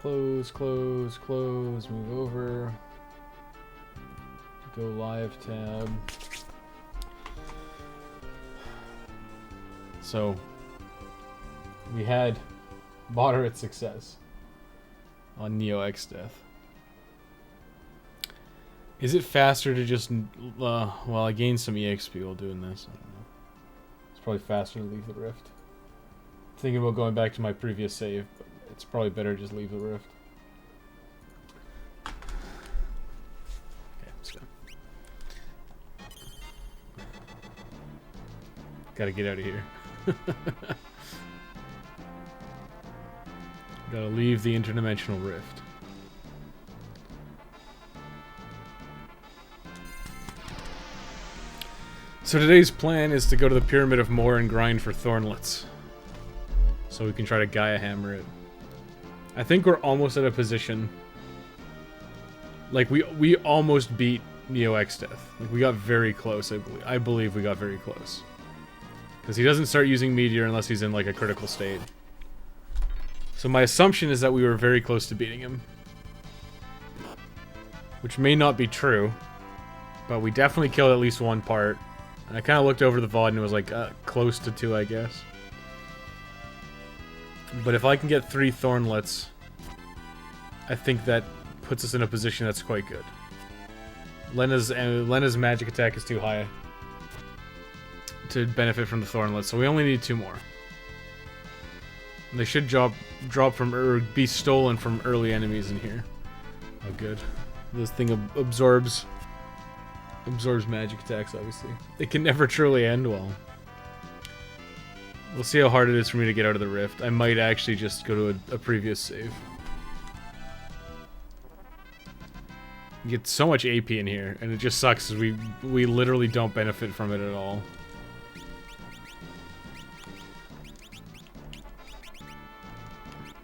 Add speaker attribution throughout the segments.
Speaker 1: Close, close, close, move over. Go live tab. So, we had moderate success on Neo X Death. Is it faster to just, well, I gained some EXP while doing this. I don't know. It's probably faster to leave the rift. Thinking about going back to my previous save, but it's probably better to just leave the rift. Okay, let's go. Gotta get out of here. Gotta leave the interdimensional rift. So today's plan is to go to the Pyramid of Moor and grind for Thornlets. So we can try to Gaia Hammer it. I think we're almost at a position... Like, we almost beat Neo X Death. Like, we got very close, I believe we got very close. Because he doesn't start using Meteor unless he's in, like, a critical state. So my assumption is that we were very close to beating him. Which may not be true. But we definitely killed at least one part. And I kind of looked over the VOD and it was like close to 2, I guess. But if I can get 3 Thornlets, I think that puts us in a position that's quite good. Lena's magic attack is too high to benefit from the Thornlets, so we only need 2 more. And they should drop from or be stolen from early enemies in here. Oh, good. This thing absorbs magic attacks, obviously. It can never truly end well. We'll see how hard it is for me to get out of the rift. I might actually just go to a previous save. You get so much AP in here, and it just sucks because we literally don't benefit from it at all.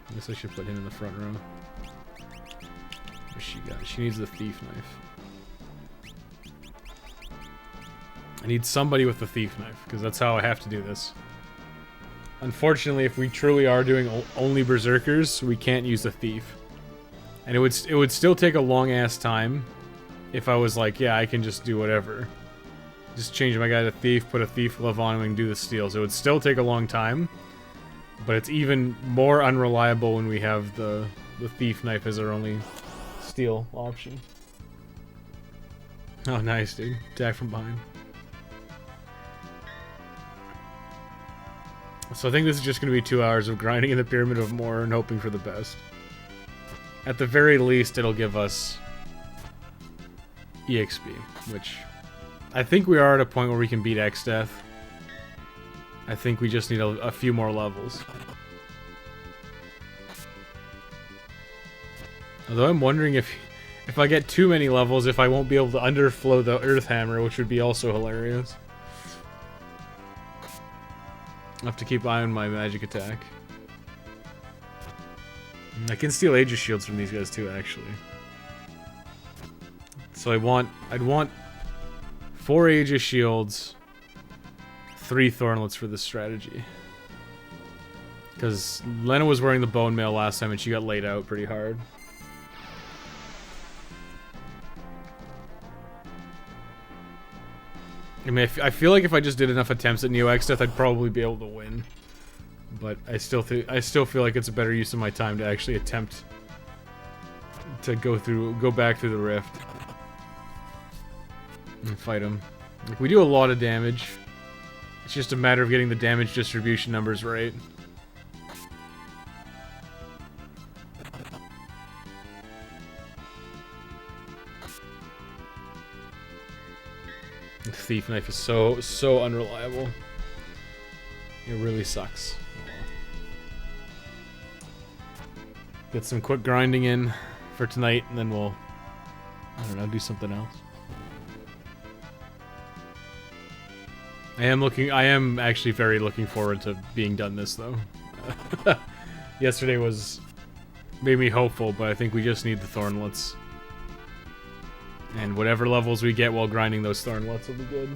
Speaker 1: I guess I should put him in the front row. What's she got? She needs the thief knife. I need somebody with the thief knife, because that's how I have to do this. Unfortunately, if we truly are doing only berserkers, we can't use the thief. And it would still take a long-ass time if I was like, yeah, I can just do whatever. Just change my guy to thief, put a thief glove on him, and do the steals. It would still take a long time, but it's even more unreliable when we have the thief knife as our only steal option. Oh, nice, dude. Attack from behind. So I think this is just going to be 2 hours of grinding in the Pyramid of Moor and hoping for the best. At the very least, it'll give us EXP, which I think we are at a point where we can beat X-Death. I think we just need a few more levels. Although I'm wondering if I get too many levels, if I won't be able to underflow the Earth Hammer, which would be also hilarious. I'll have to keep eye on my magic attack. I can steal Aegis shields from these guys too, actually. So I'd want 4 Aegis shields, 3 Thornlets for this strategy. Because Lena was wearing the bone mail last time and she got laid out pretty hard. I mean, I feel like if I just did enough attempts at Neo X Death, I'd probably be able to win. But I still feel like it's a better use of my time to actually attempt to go back through the rift and fight him. Like, we do a lot of damage. It's just a matter of getting the damage distribution numbers right. The thief knife is so unreliable. It really sucks. Get some quick grinding in for tonight, and then we'll, I don't know, do something else. I am actually very looking forward to being done this, though. Yesterday made me hopeful, but I think we just need the Thornlets. And whatever levels we get while grinding those Thornlets will be good.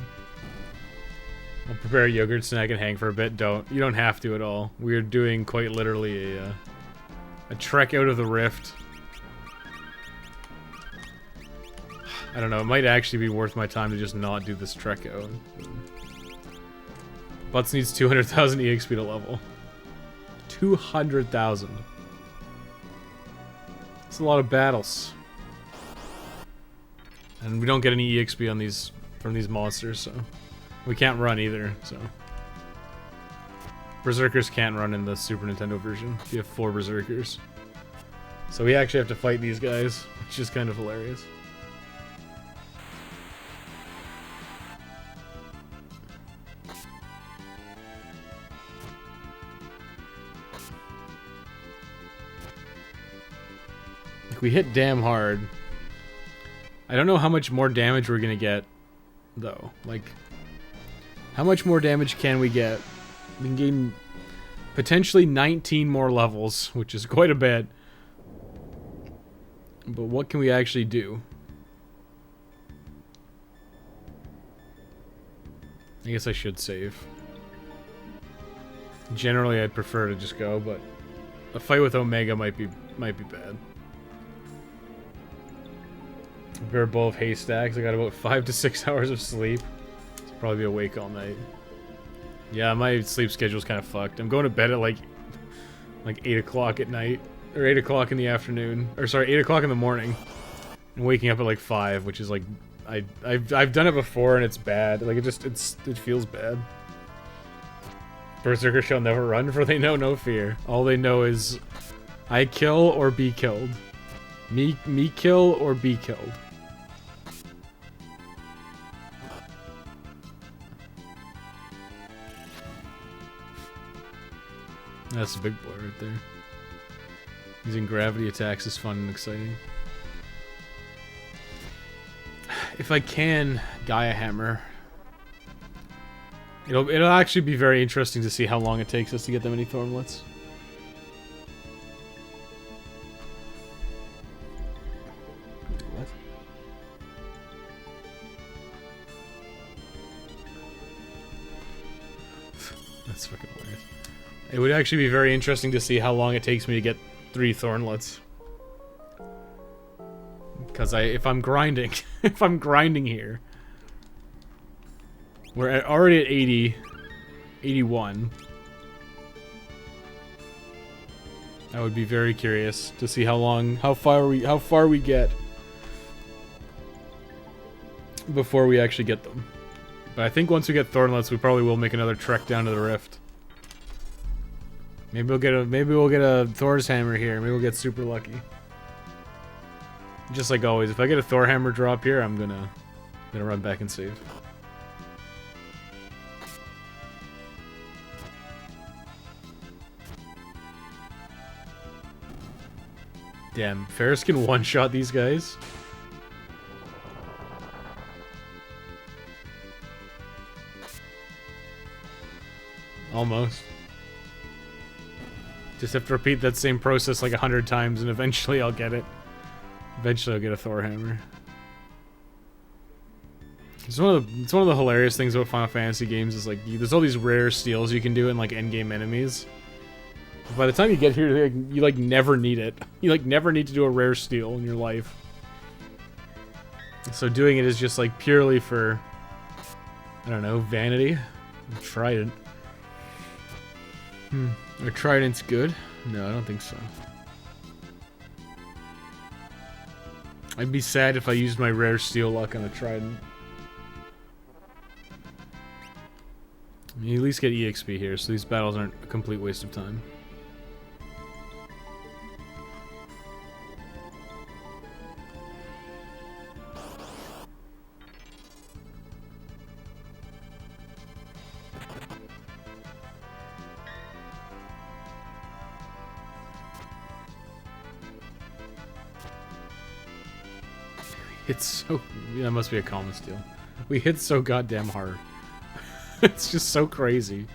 Speaker 1: I'll prepare a yogurt snack and hang for a bit. You don't have to at all. We're doing quite literally a a trek out of the rift. I don't know, it might actually be worth my time to just not do this trek out. Butts needs 200,000 EXP to level. 200,000. It's a lot of battles. And we don't get any EXP on these from these monsters, so we can't run either, so. Berserkers can't run in the Super Nintendo version. You have 4 Berserkers. So we actually have to fight these guys, which is kind of hilarious. Like, we hit damn hard. I don't know how much more damage we're gonna get, though. Like, how much more damage can we get? We can gain potentially 19 more levels, which is quite a bit. But what can we actually do? I guess I should save. Generally, I'd prefer to just go, but a fight with Omega might be bad. Prepare a bowl of haystacks. I got about 5 to 6 hours of sleep. So probably be awake all night. Yeah, my sleep schedule's kind of fucked. I'm going to bed at like 8 o'clock at night. Or 8 o'clock in the afternoon. Or sorry, 8 o'clock in the morning. And waking up at like 5, which is like... I've done it before and it's bad. Like it feels bad. Berserker shall never run, for they know no fear. All they know is I kill or be killed. Me kill or be killed. That's a big boy right there. Using gravity attacks is fun and exciting. If I can Gaia Hammer, it'll actually be very interesting to see how long it takes us to get that many Thornlets. What? That's fucking weird. It would actually be very interesting to see how long it takes me to get 3 Thornlets. Because if I'm grinding, if I'm grinding here, we're already at 80, 81. I would be very curious to see how far we get before we actually get them. But I think once we get Thornlets, we probably will make another trek down to the rift. Maybe we'll get a Thor's hammer here. Maybe we'll get super lucky. Just like always, if I get a Thor hammer drop here, I'm gonna run back and save. Damn, Ferris can one-shot these guys. Almost. Just have to repeat that same process like 100 times and eventually I'll get it. Eventually I'll get a Thor hammer. It's one of the hilarious things about Final Fantasy games is like there's all these rare steals you can do in like endgame enemies. But by the time you get here, you like never need it. You like never need to do a rare steal in your life. So doing it is just like purely for, I don't know, vanity. Trident. Are tridents good? No, I don't think so. I'd be sad if I used my rare steel luck on a trident. You at least get EXP here, so these battles aren't a complete waste of time. It's so... that must be a common steal. We hit so goddamn hard. It's just so crazy.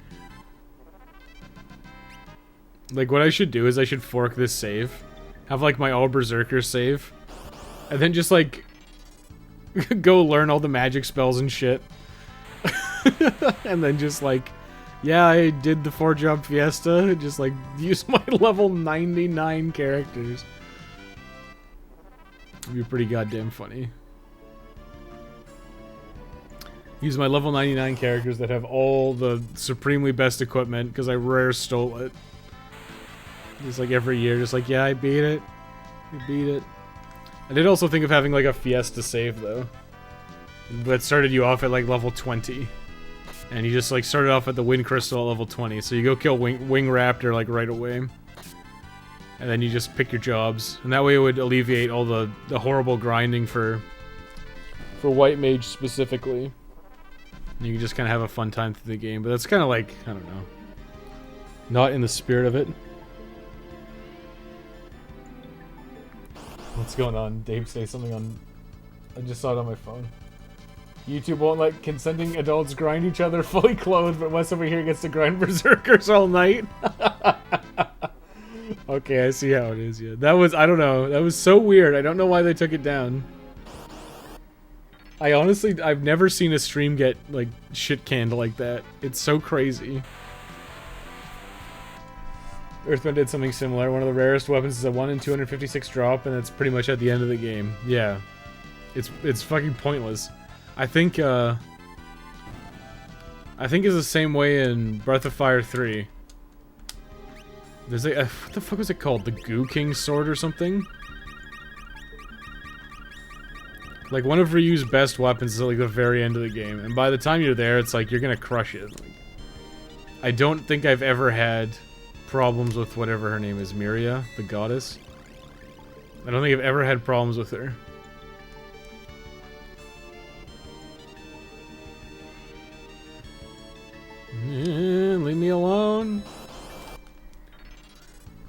Speaker 1: Like, what I should do is I should fork this save. Have, like, my all Berserker save. And then just, like... go learn all the magic spells and shit. And then just, like... Yeah, I did the 4-job fiesta. Just like use my level 99 characters. It'd be pretty goddamn funny. Use my level 99 characters that have all the supremely best equipment because I rare stole it. Just like every year, just like, yeah, I beat it. I beat it. I did also think of having like a fiesta save though. That started you off at like level 20. And you just like started off at the Wind Crystal at level 20. So you go kill Wing Raptor like right away. And then you just pick your jobs. And that way it would alleviate all the horrible grinding for White Mage specifically. You can just kind of have a fun time through the game, but that's kind of like, I don't know. Not in the spirit of it. What's going on? Dave say something on... I just saw it on my phone. YouTube won't let consenting adults grind each other fully clothed, but Wes over here gets to grind berserkers all night. Okay, I see how it is, yeah. That was, I don't know, that was so weird. I don't know why they took it down. I honestly, I've never seen a stream get, like, shit canned like that. It's so crazy. Earthbound did something similar. One of the rarest weapons is a 1 in 256 drop, and it's pretty much at the end of the game. Yeah. It's fucking pointless. I think it's the same way in Breath of Fire 3. There's a, what the fuck was it called? The Goo King Sword or something? Like, one of Ryu's best weapons is at, like, the very end of the game. And by the time you're there, it's like, you're gonna crush it. Like, I don't think I've ever had problems with whatever her name is. Miria, the goddess. I don't think I've ever had problems with her. Leave me alone.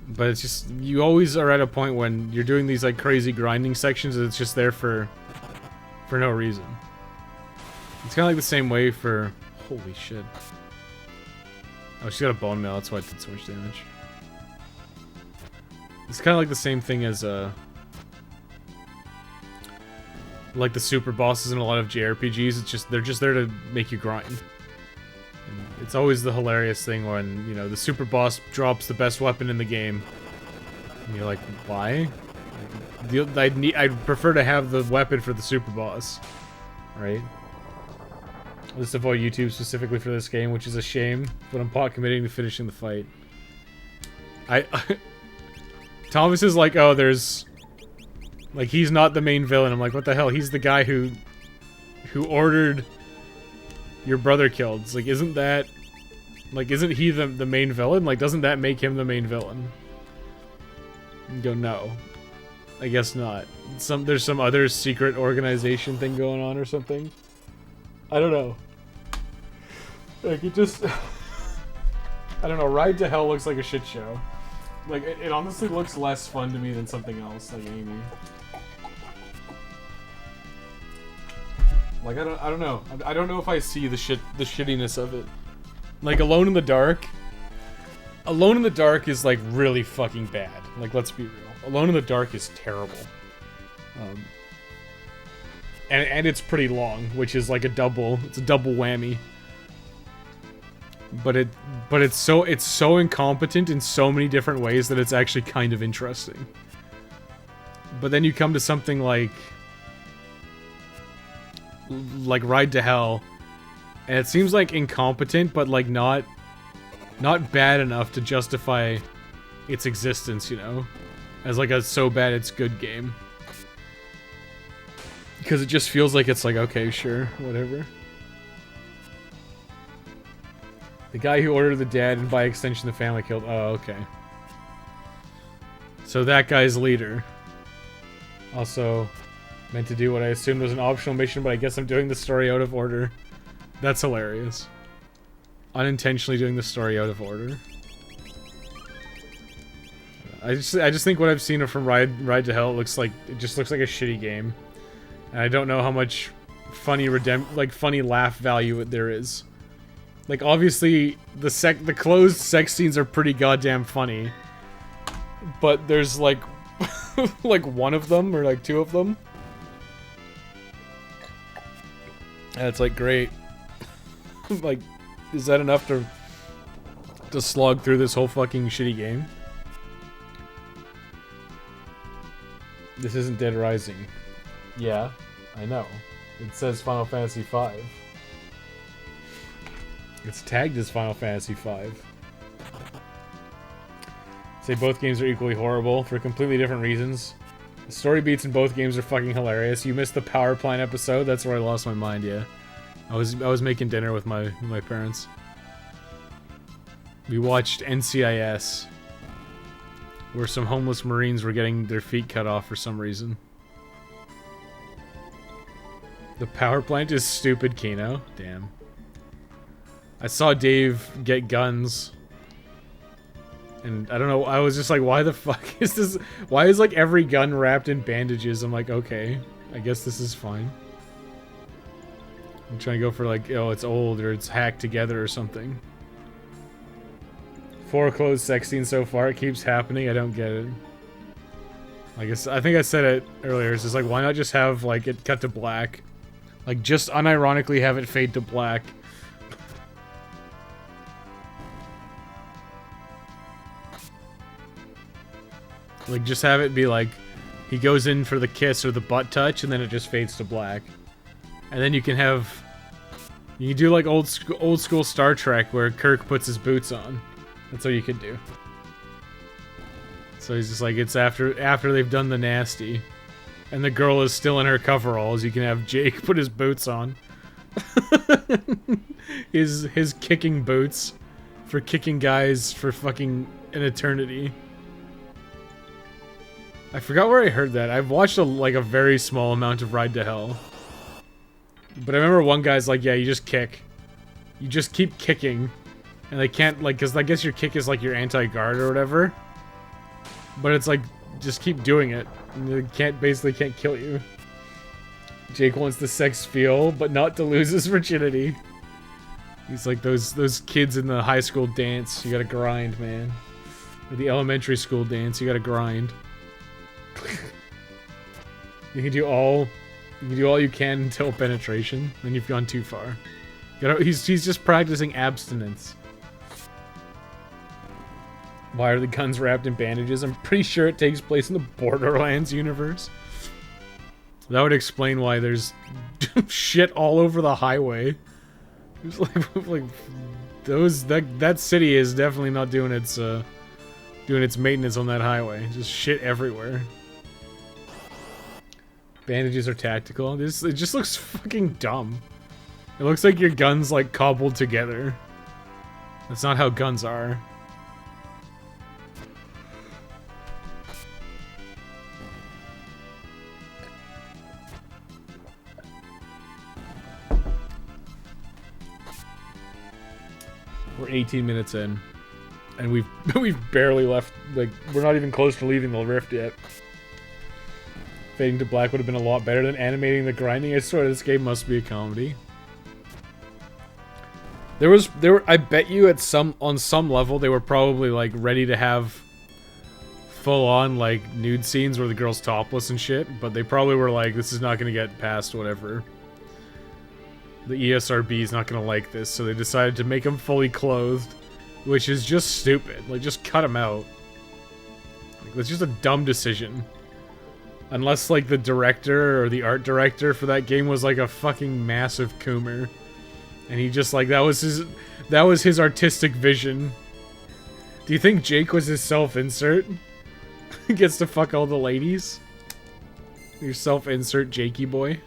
Speaker 1: But it's just, you always are at a point when you're doing these, like, crazy grinding sections and it's just there for no reason. It's kind of like the same way for... Holy shit. Oh, she's got a bone mail, that's why it did so much damage. It's kind of like the same thing as, like the super bosses in a lot of JRPGs. It's just, they're just there to make you grind. And it's always the hilarious thing when, you know, the super boss drops the best weapon in the game. And you're like, why? I'd prefer to have the weapon for the super boss, right? I'll just avoid YouTube specifically for this game, which is a shame, but I'm pot committing to finishing the fight. Thomas is like, oh, there's... Like, he's not the main villain. I'm like, what the hell? He's the guy who ordered your brother killed. It's like, isn't that... Like, isn't he the main villain? Like, doesn't that make him the main villain? And go, no. I guess not. There's some other secret organization thing going on or something. I don't know. Like, it just... I don't know, Ride to Hell looks like a shit show. Like, it honestly looks less fun to me than something else, like Amy. Like, I don't know. I don't know if I see the shittiness of it. Like, Alone in the Dark is, like, really fucking bad. Like, let's be real. Alone in the Dark is terrible. And it's pretty long, which is like it's a double whammy. But it's so incompetent in so many different ways that it's actually kind of interesting. But then you come to something like Ride to Hell, and it seems like incompetent, but like not bad enough to justify its existence, you know? As like a so bad it's good game. Because it just feels like it's like, okay, sure, whatever. The guy who ordered the dad and by extension the family killed. Oh, okay. So that guy's leader. Also meant to do what I assumed was an optional mission, but I guess I'm doing the story out of order. That's hilarious. Unintentionally doing the story out of order. I just think what I've seen from Ride to Hell, it just looks like a shitty game. And I don't know how much funny funny laugh value there is. Like, obviously the closed sex scenes are pretty goddamn funny. But there's like like one of them or like two of them. And it's like, great. Like, is that enough to to slog through this whole fucking shitty game. This isn't Dead Rising. Yeah, I know. It says Final Fantasy V. It's tagged as Final Fantasy V. Say both games are equally horrible for completely different reasons. The story beats in both games are fucking hilarious. You missed the power plant episode. That's where I lost my mind. Yeah, I was making dinner with my parents. We watched NCIS, where some homeless Marines were getting their feet cut off for some reason. The power plant is stupid, Kino. Damn. I saw Dave get guns. And I don't know, I was just like, why the fuck is this? Why is like every gun wrapped in bandages? I'm like, okay, I guess this is fine. I'm trying to go for like, oh, it's old or it's hacked together or something. 4 closed sex scenes so far, it keeps happening, I don't get it. I think I said it earlier, it's just like, why not just have like it cut to black? Like just unironically have it fade to black. Like, just have it be like, he goes in for the kiss or the butt touch, and then it just fades to black. And then you can have... You can do like old school Star Trek, where Kirk puts his boots on. That's what you could do. So he's just like, it's after they've done the nasty. And the girl is still in her coveralls, you can have Jake put his boots on. his kicking boots. For kicking guys for fucking an eternity. I forgot where I heard that. I've watched a very small amount of Ride to Hell. But I remember one guy's like, yeah, you just kick. You just keep kicking. And they can't, like, because I guess your kick is like your anti-guard or whatever. But it's like, just keep doing it. And they basically can't kill you. Jake wants the sex feel, but not to lose his virginity. He's like those kids in the high school dance. You gotta grind, man. Or the elementary school dance. You gotta grind. You can do all you can until penetration, then you've gone too far. He's just practicing abstinence. Why are the guns wrapped in bandages? I'm pretty sure it takes place in the Borderlands universe. That would explain why there's shit all over the highway. It's like that city is definitely not doing its maintenance on that highway. Just shit everywhere. Bandages are tactical. It just looks fucking dumb. It looks like your gun's like cobbled together. That's not how guns are. We're 18 minutes in, and we've barely left. Like, we're not even close to leaving the rift yet. Fading to black would have been a lot better than animating the grinding. I swear this game must be a comedy. There were. I bet you on some level they were probably like ready to have full on like nude scenes where the girl's topless and shit, but they probably were like, this is not gonna get past whatever. The ESRB is not gonna like this, so they decided to make him fully clothed, which is just stupid. Like, just cut him out. Like, that's just a dumb decision. Unless, like, the director or the art director for that game was, like, a fucking massive coomer. And he just, like, that was his artistic vision. Do you think Jake was his self-insert? He gets to fuck all the ladies? Your self-insert Jakey boy?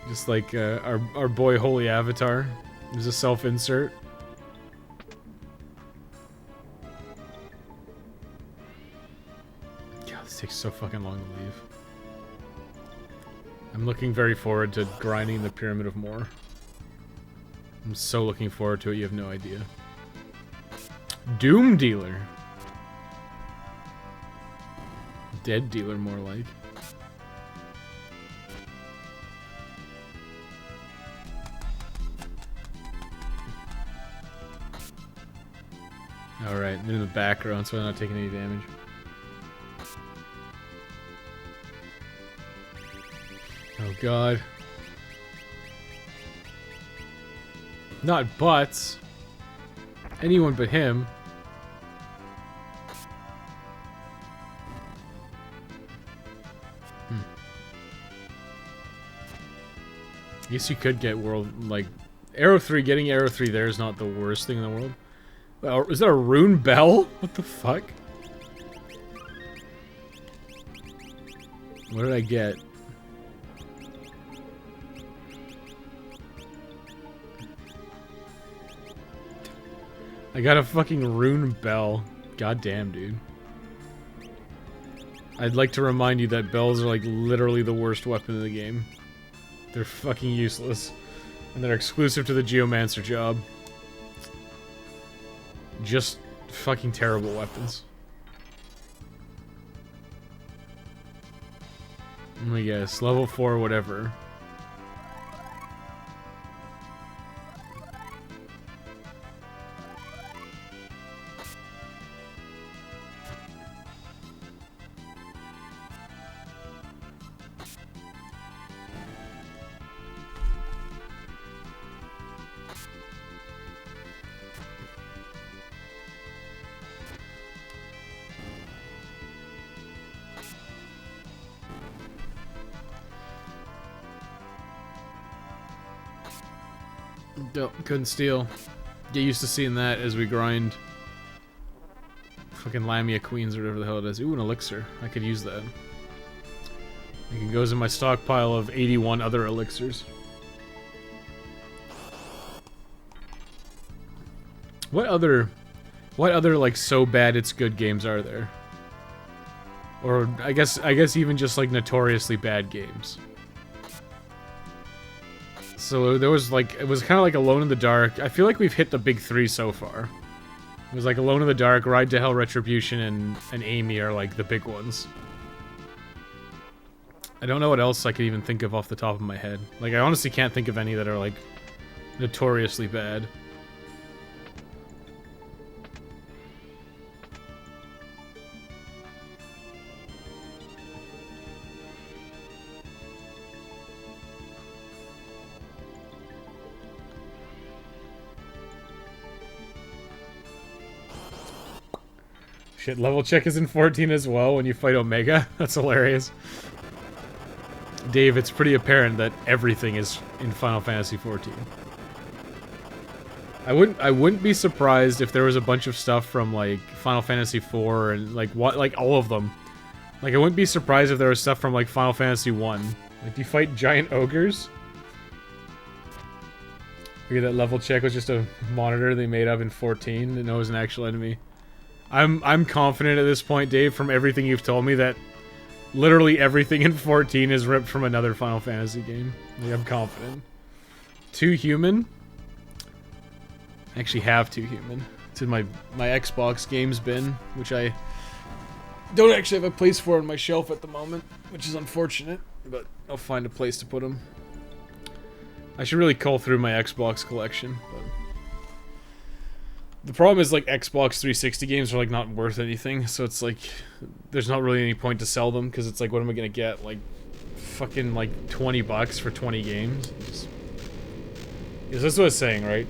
Speaker 1: Just like, our boy Holy Avatar. Is a self-insert. This takes so fucking long to leave. I'm looking very forward to grinding the Pyramid of More. I'm so looking forward to it, you have no idea. Doom Dealer. Dead Dealer, more like. Alright, they're in the background, so I'm not taking any damage. Oh god. Not butts. anyone but him. I guess you could get world, like, Arrow 3, getting Arrow 3 there is not the worst thing in the world. Is that a rune bell? What the fuck? What did I get? I got a fucking rune bell. God damn, dude. I'd like to remind you that bells are like literally the worst weapon in the game. They're fucking useless. And they're exclusive to the Geomancer job. Just fucking terrible weapons. Let me guess. Level 4, whatever. Nope, couldn't steal. Get used to seeing that as we grind. Fucking Lamia Queens or whatever the hell it is. Ooh, an elixir. I could use that. It goes in my stockpile of 81 other elixirs. What other like so bad it's good games are there? Or I guess even just like notoriously bad games. So there was like, it was kind of like Alone in the Dark. I feel like we've hit the big three so far. It was like Alone in the Dark, Ride to Hell, Retribution, and Amy are like the big ones. I don't know what else I could even think of off the top of my head. Like, I honestly can't think of any that are like notoriously bad. Shit, level check is in 14 as well when you fight Omega. That's hilarious. Dave, it's pretty apparent that everything is in Final Fantasy 14. I wouldn't be surprised if there was a bunch of stuff from like Final Fantasy 4 and like all of them. Like, I wouldn't be surprised if there was stuff from like Final Fantasy 1. Like, you fight giant ogres. Figure that level check was just a monitor they made up in 14 and it was an actual enemy. I'm confident at this point, Dave, from everything you've told me, that literally everything in 14 is ripped from another Final Fantasy game. Like, I'm confident. 2 human? I actually have 2 human. It's in my Xbox games bin, which I don't actually have a place for on my shelf at the moment, which is unfortunate, but I'll find a place to put them. I should really cull through my Xbox collection, but the problem is, like, Xbox 360 games are, like, not worth anything, so it's, like, there's not really any point to sell them, because it's, like, what am I gonna get? Like, fucking, like, 20 bucks for 20 games? Because that's what I was saying, right?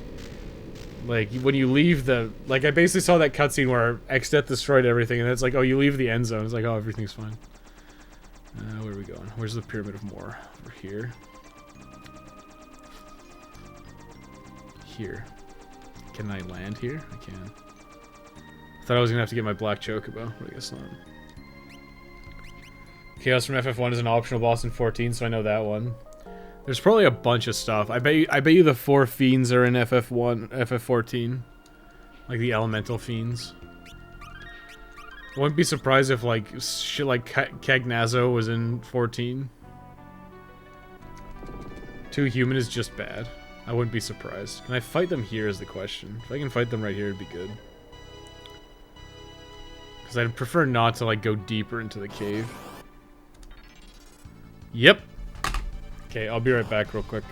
Speaker 1: Like, when you leave the... Like, I basically saw that cutscene where Xdeath destroyed everything, and it's like, oh, you leave the end zone. It's like, oh, everything's fine. Where are we going? Where's the Pyramid of Moor? Over here. Here. Can I land here? I can. I thought I was gonna have to get my black chocobo, but I guess not. Chaos from FF1 is an optional boss in 14, so I know that one. There's probably a bunch of stuff. I bet you the 4 fiends are in FF1, FF14. Like the elemental fiends. I wouldn't be surprised if like shit like Cagnazzo was in 14. 2 human is just bad. I wouldn't be surprised. Can I fight them here is the question. If I can fight them right here, it'd be good. Because I'd prefer not to, like, go deeper into the cave. Yep. Okay, I'll be right back real quick.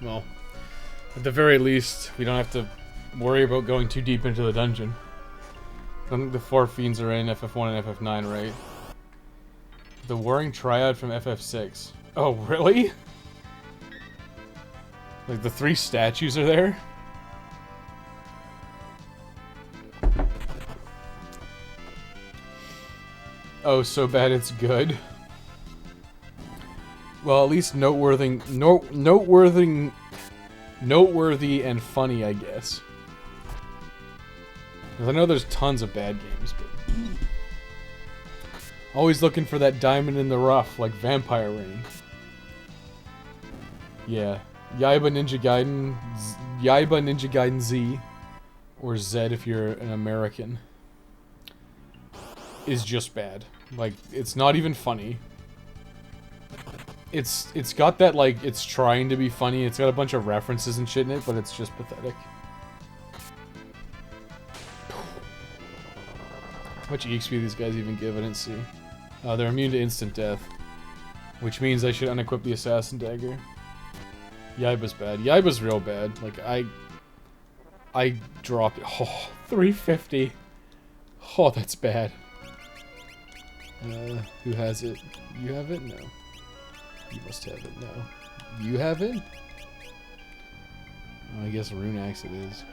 Speaker 1: Well, at the very least, we don't have to worry about going too deep into the dungeon. I think the 4 fiends are in FF1 and FF9, right? The Warring Triad from FF6. Oh, really? Like, the 3 statues are there? Oh, so bad it's good. Well, at least noteworthy and funny, I guess. Because I know there's tons of bad games, but... Always looking for that diamond in the rough, like Vampire Rain. Yeah. Yaiba Ninja Gaiden Z, or Z if you're an American, is just bad. Like, it's not even funny. It's got that, like, it's trying to be funny, it's got a bunch of references and shit in it, but it's just pathetic. How much EXP these guys even give? I didn't see. They're immune to instant death, which means I should unequip the Assassin Dagger. Yaiba's bad. Yaiba's real bad. Like, I dropped it. Oh, 350. Oh, that's bad. Who has it? You have it? No. You must have it. No. You have it? Oh, I guess Rune Axe it is.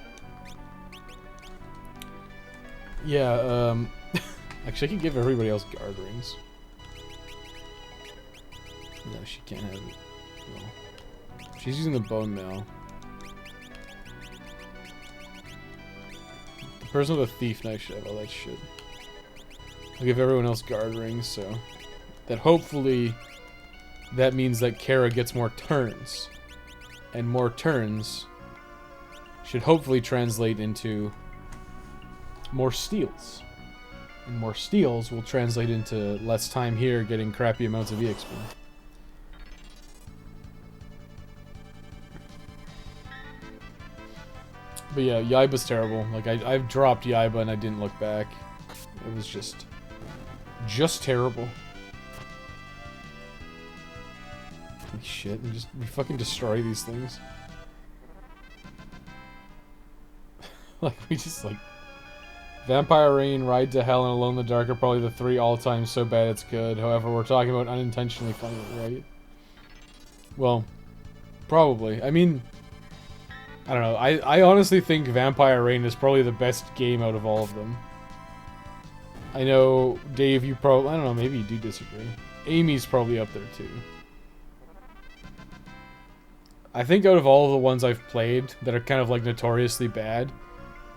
Speaker 1: Yeah, actually I can give everybody else guard rings. No, she can't have it. Well, she's using the bone mail. The person with a thief knife should have all that shit. I'll give everyone else guard rings, so that hopefully that means that Kara gets more turns. And more turns should hopefully translate into more steals. And more steals will translate into less time here getting crappy amounts of EXP. But yeah, Yaiba's terrible. Like, I've dropped Yaiba and I didn't look back. It was just terrible. Holy shit, we fucking destroy these things. Like, we just, like... Vampire Rain, Ride to Hell, and Alone in the Dark are probably the 3 all-time so bad it's good. However, we're talking about unintentionally funny, right? Well, probably. I mean... I don't know. I honestly think Vampire Rain is probably the best game out of all of them. I know, Dave, you probably... I don't know, maybe you do disagree. Amy's probably up there, too. I think out of all of the ones I've played that are kind of, like, notoriously bad,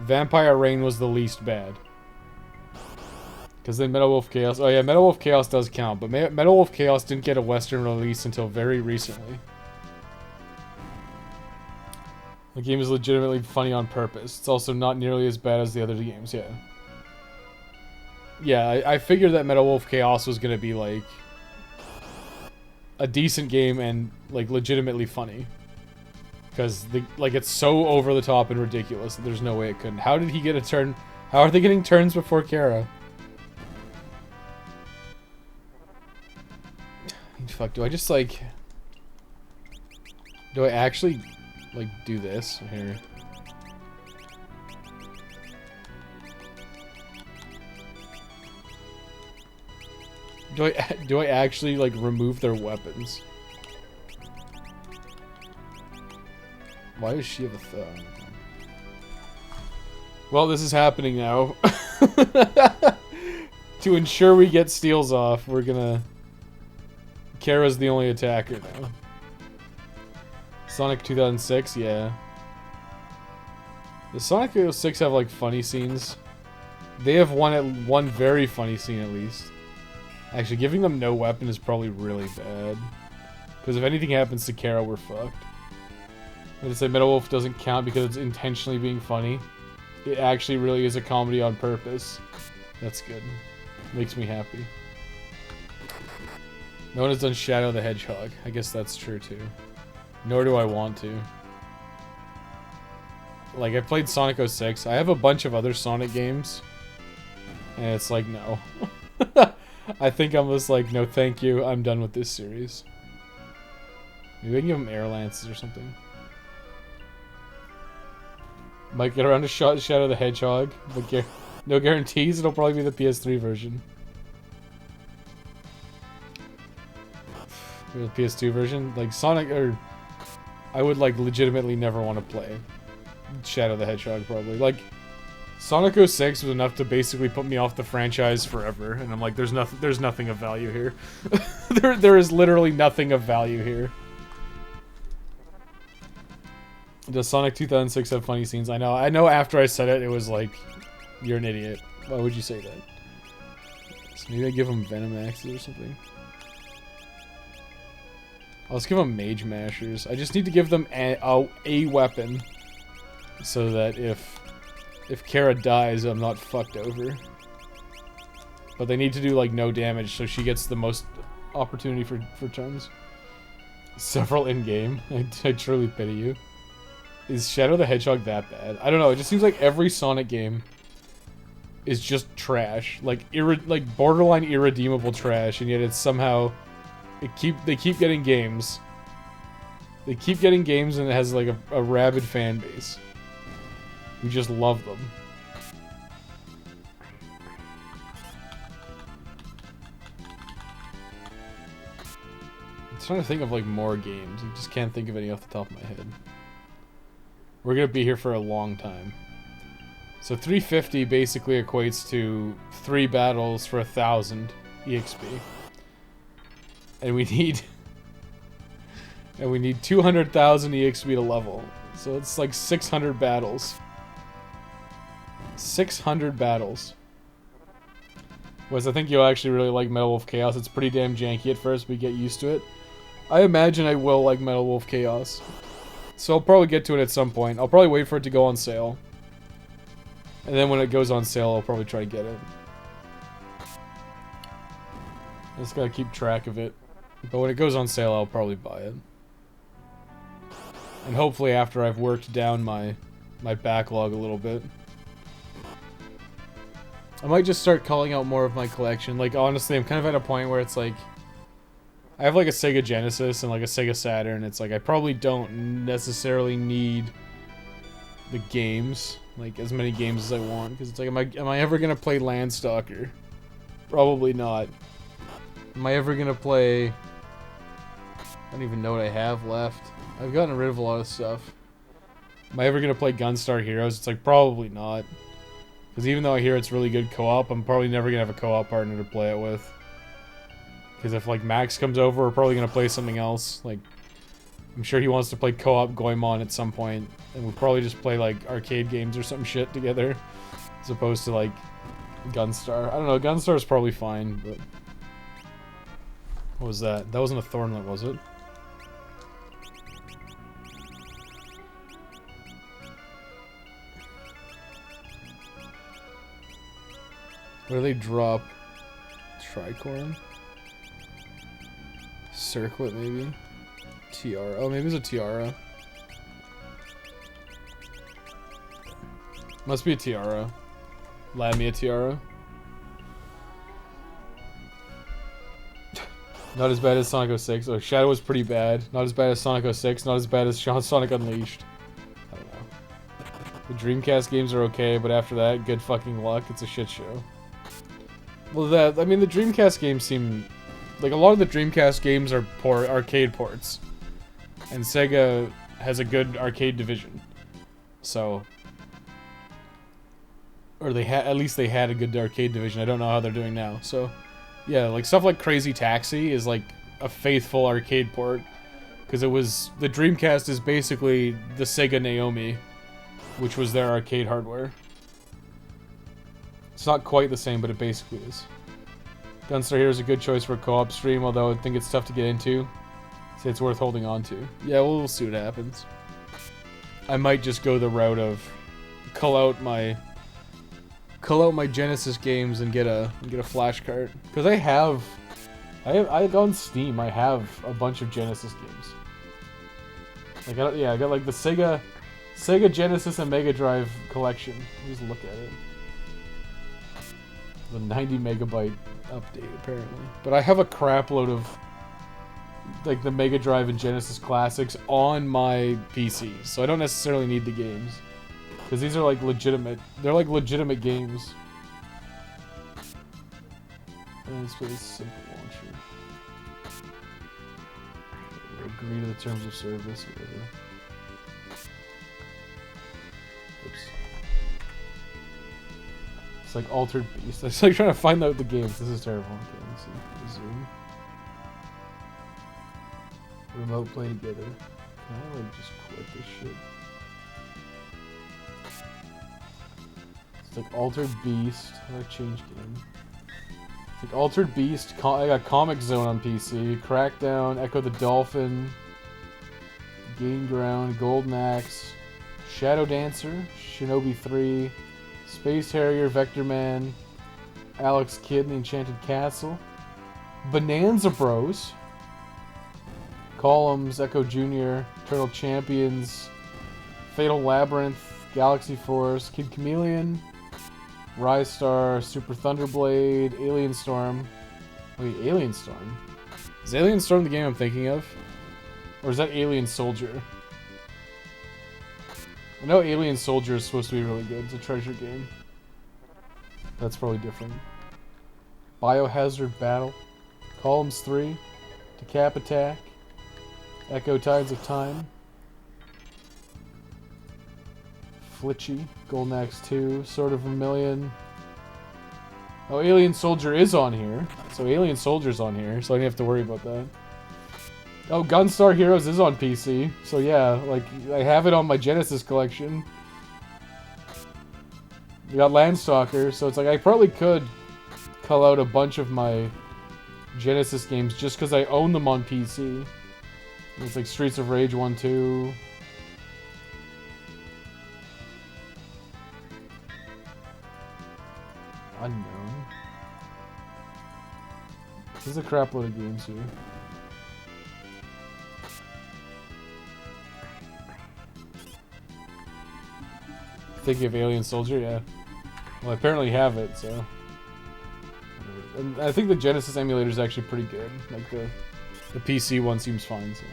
Speaker 1: Vampire Rain was the least bad. Because then Metal Wolf Chaos... Oh yeah, Metal Wolf Chaos does count, but Metal Wolf Chaos didn't get a Western release until very recently. The game is legitimately funny on purpose. It's also not nearly as bad as the other games, yeah. Yeah, I figured that Metal Wolf Chaos was gonna be, like, a decent game and, like, legitimately funny. Because, like, it's so over the top and ridiculous that there's no way it couldn't. How did he get a turn? How are they getting turns before Kara? Fuck, do I just, like... Do I actually... like, do this here? Do I actually, like, remove their weapons? Why does she have a thumb? Well, this is happening now. To ensure we get steals off, we're gonna... Kara's the only attacker now. Sonic 2006, yeah. Does Sonic 06 have, like, funny scenes? They have one very funny scene, at least. Actually, giving them no weapon is probably really bad. Because if anything happens to Kara, we're fucked. I'm gonna say Metal Wolf doesn't count because it's intentionally being funny. It actually really is a comedy on purpose. That's good. Makes me happy. No one has done Shadow the Hedgehog. I guess that's true, too. Nor do I want to. Like, I played Sonic 06. I have a bunch of other Sonic games. And it's like, no. I think I'm just like, no thank you. I'm done with this series. Maybe I can give them air lances or something. Might get around to Shadow the Hedgehog, but no guarantees. It'll probably be the PS3 version. The PS2 version, like Sonic, or I would like legitimately never want to play Shadow the Hedgehog. Probably like Sonic 06 was enough to basically put me off the franchise forever, and I'm like, there's nothing of value here. there is literally nothing of value here. Does Sonic 2006 have funny scenes? I know after I said it, it was like, you're an idiot. Why would you say that? So maybe I give him Venom Axes or something. Let's give them Mage Mashers. I just need to give them a weapon so that if Kara dies, I'm not fucked over. But they need to do like no damage so she gets the most opportunity for turns. Several in-game. I truly pity you. Is Shadow the Hedgehog that bad? I don't know. It just seems like every Sonic game is just trash. Like borderline irredeemable trash, and yet it's somehow they keep getting games. They keep getting games, and it has like a rabid fan base. We just love them. I'm trying to think of like more games. I just can't think of any off the top of my head. We're gonna be here for a long time. So 350 basically equates to 3 battles for 1,000 EXP. And we need 200,000 EXP to level. So it's like 600 battles. 600 battles. Wes, I think you'll actually really like Metal Wolf Chaos. It's pretty damn janky at first, but you get used to it. I imagine I will like Metal Wolf Chaos. So I'll probably get to it at some point. I'll probably wait for it to go on sale. And then when it goes on sale, I'll probably try to get it. I just gotta keep track of it. But when it goes on sale, I'll probably buy it. And hopefully after I've worked down my backlog a little bit. I might just start calling out more of my collection. Like, honestly, I'm kind of at a point where it's like, I have like a Sega Genesis and like a Sega Saturn. It's like I probably don't necessarily need the games, like as many games as I want, because it's like, am I ever gonna play Landstalker? Probably not. Am I ever gonna play? I don't even know what I have left. I've gotten rid of a lot of stuff. Am I ever gonna play Gunstar Heroes? It's like probably not, because even though I hear it's really good co-op, I'm probably never gonna have a co-op partner to play it with. Because if like Max comes over, we're probably gonna play something else. Like, I'm sure he wants to play co-op Goemon at some point, and we'll probably just play like arcade games or some shit together, as opposed to like Gunstar. I don't know. Gunstar's probably fine, but what was that? That wasn't a Thornlet, was it? Where do they drop? Tricorn? Circlet, maybe? Tiara. Oh, maybe it's a tiara. Must be a tiara. Lamia tiara. Not as bad as Sonic 06. Oh, Shadow was pretty bad. Not as bad as Sonic 06. Not as bad as Sonic Unleashed. I don't know. The Dreamcast games are okay, but after that, good fucking luck. It's a shit show. Well, I mean, the Dreamcast games seem... Like, a lot of the Dreamcast games are arcade ports. And Sega has a good arcade division. So... Or at least they had a good arcade division. I don't know how they're doing now. So, yeah, like, stuff like Crazy Taxi is, like, a faithful arcade port. Because it was... The Dreamcast is basically the Sega Naomi, which was their arcade hardware. It's not quite the same, but it basically is. Gunstar Hero is a good choice for a co-op stream, although I think it's tough to get into. So it's worth holding on to. Yeah, we'll see what happens. I might just go the route of cull out my Genesis games and get a flash cart, because I have on Steam. I have a bunch of Genesis games. I got like the Sega Genesis and Mega Drive collection. Just look at it. The 90 megabyte update, apparently. But I have a crap load of like the Mega Drive and Genesis classics on my PC, so I don't necessarily need the games. Because these are like legitimate. They're like legitimate games. And let's play simple launcher. We'll agree to the terms of service, whatever. Oops. It's like Altered Beast. It's like trying to find out the games. This is terrible. Okay, let's see. Resume. Remote play together. Can I like just quit this shit? It's like Altered Beast. How do I change game? It's like Altered Beast. I got Comic Zone on PC. Crackdown. Echo the Dolphin. Gain Ground. Golden Axe. Shadow Dancer. Shinobi 3. Space Harrier. Vector Man. Alex Kidd and the Enchanted Castle. Bonanza Bros. Columns, Echo Jr., Eternal Champions, Fatal Labyrinth, Galaxy Force, Kid Chameleon, Rise Star, Super Thunderblade, Alien Storm. Wait, Alien Storm? Is Alien Storm the game I'm thinking of? Or is that Alien Soldier? I know Alien Soldier is supposed to be really good. It's a treasure game. That's probably different. Biohazard Battle, Columns 3, Decap Attack, Echo Tides of Time, Flitchy, Golden Axe 2, Sword of Vermilion. Oh, Alien Soldier is on here. So Alien Soldier's on here, so I don't have to worry about that. Oh, Gunstar Heroes is on PC. So yeah, like, I have it on my Genesis collection. We got Landstalker, so it's like I probably could cull out a bunch of my Genesis games just because I own them on PC. It's like Streets of Rage 1, 2. Unknown. There's a crap load of games here. Thinking of Alien Soldier, yeah. Well, I apparently have it, so. And I think the Genesis emulator is actually pretty good. Like the PC one seems fine, so.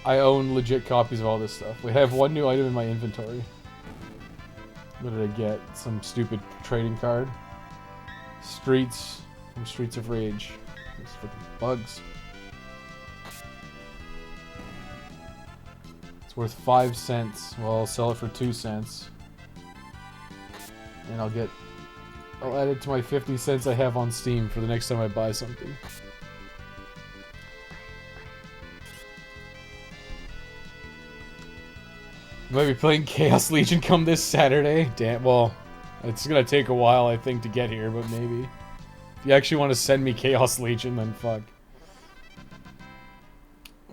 Speaker 1: I own legit copies of all this stuff. We have one new item in my inventory. What did I get? Some stupid trading card. Streets from Streets of Rage. These freaking bugs. It's worth 5 cents. Well, I'll sell it for 2 cents. And I'll add it to my 50 cents I have on Steam for the next time I buy something. Might be playing Chaos Legion come this Saturday. Damn, well, it's gonna take a while, I think, to get here, but maybe. If you actually want to send me Chaos Legion, then fuck.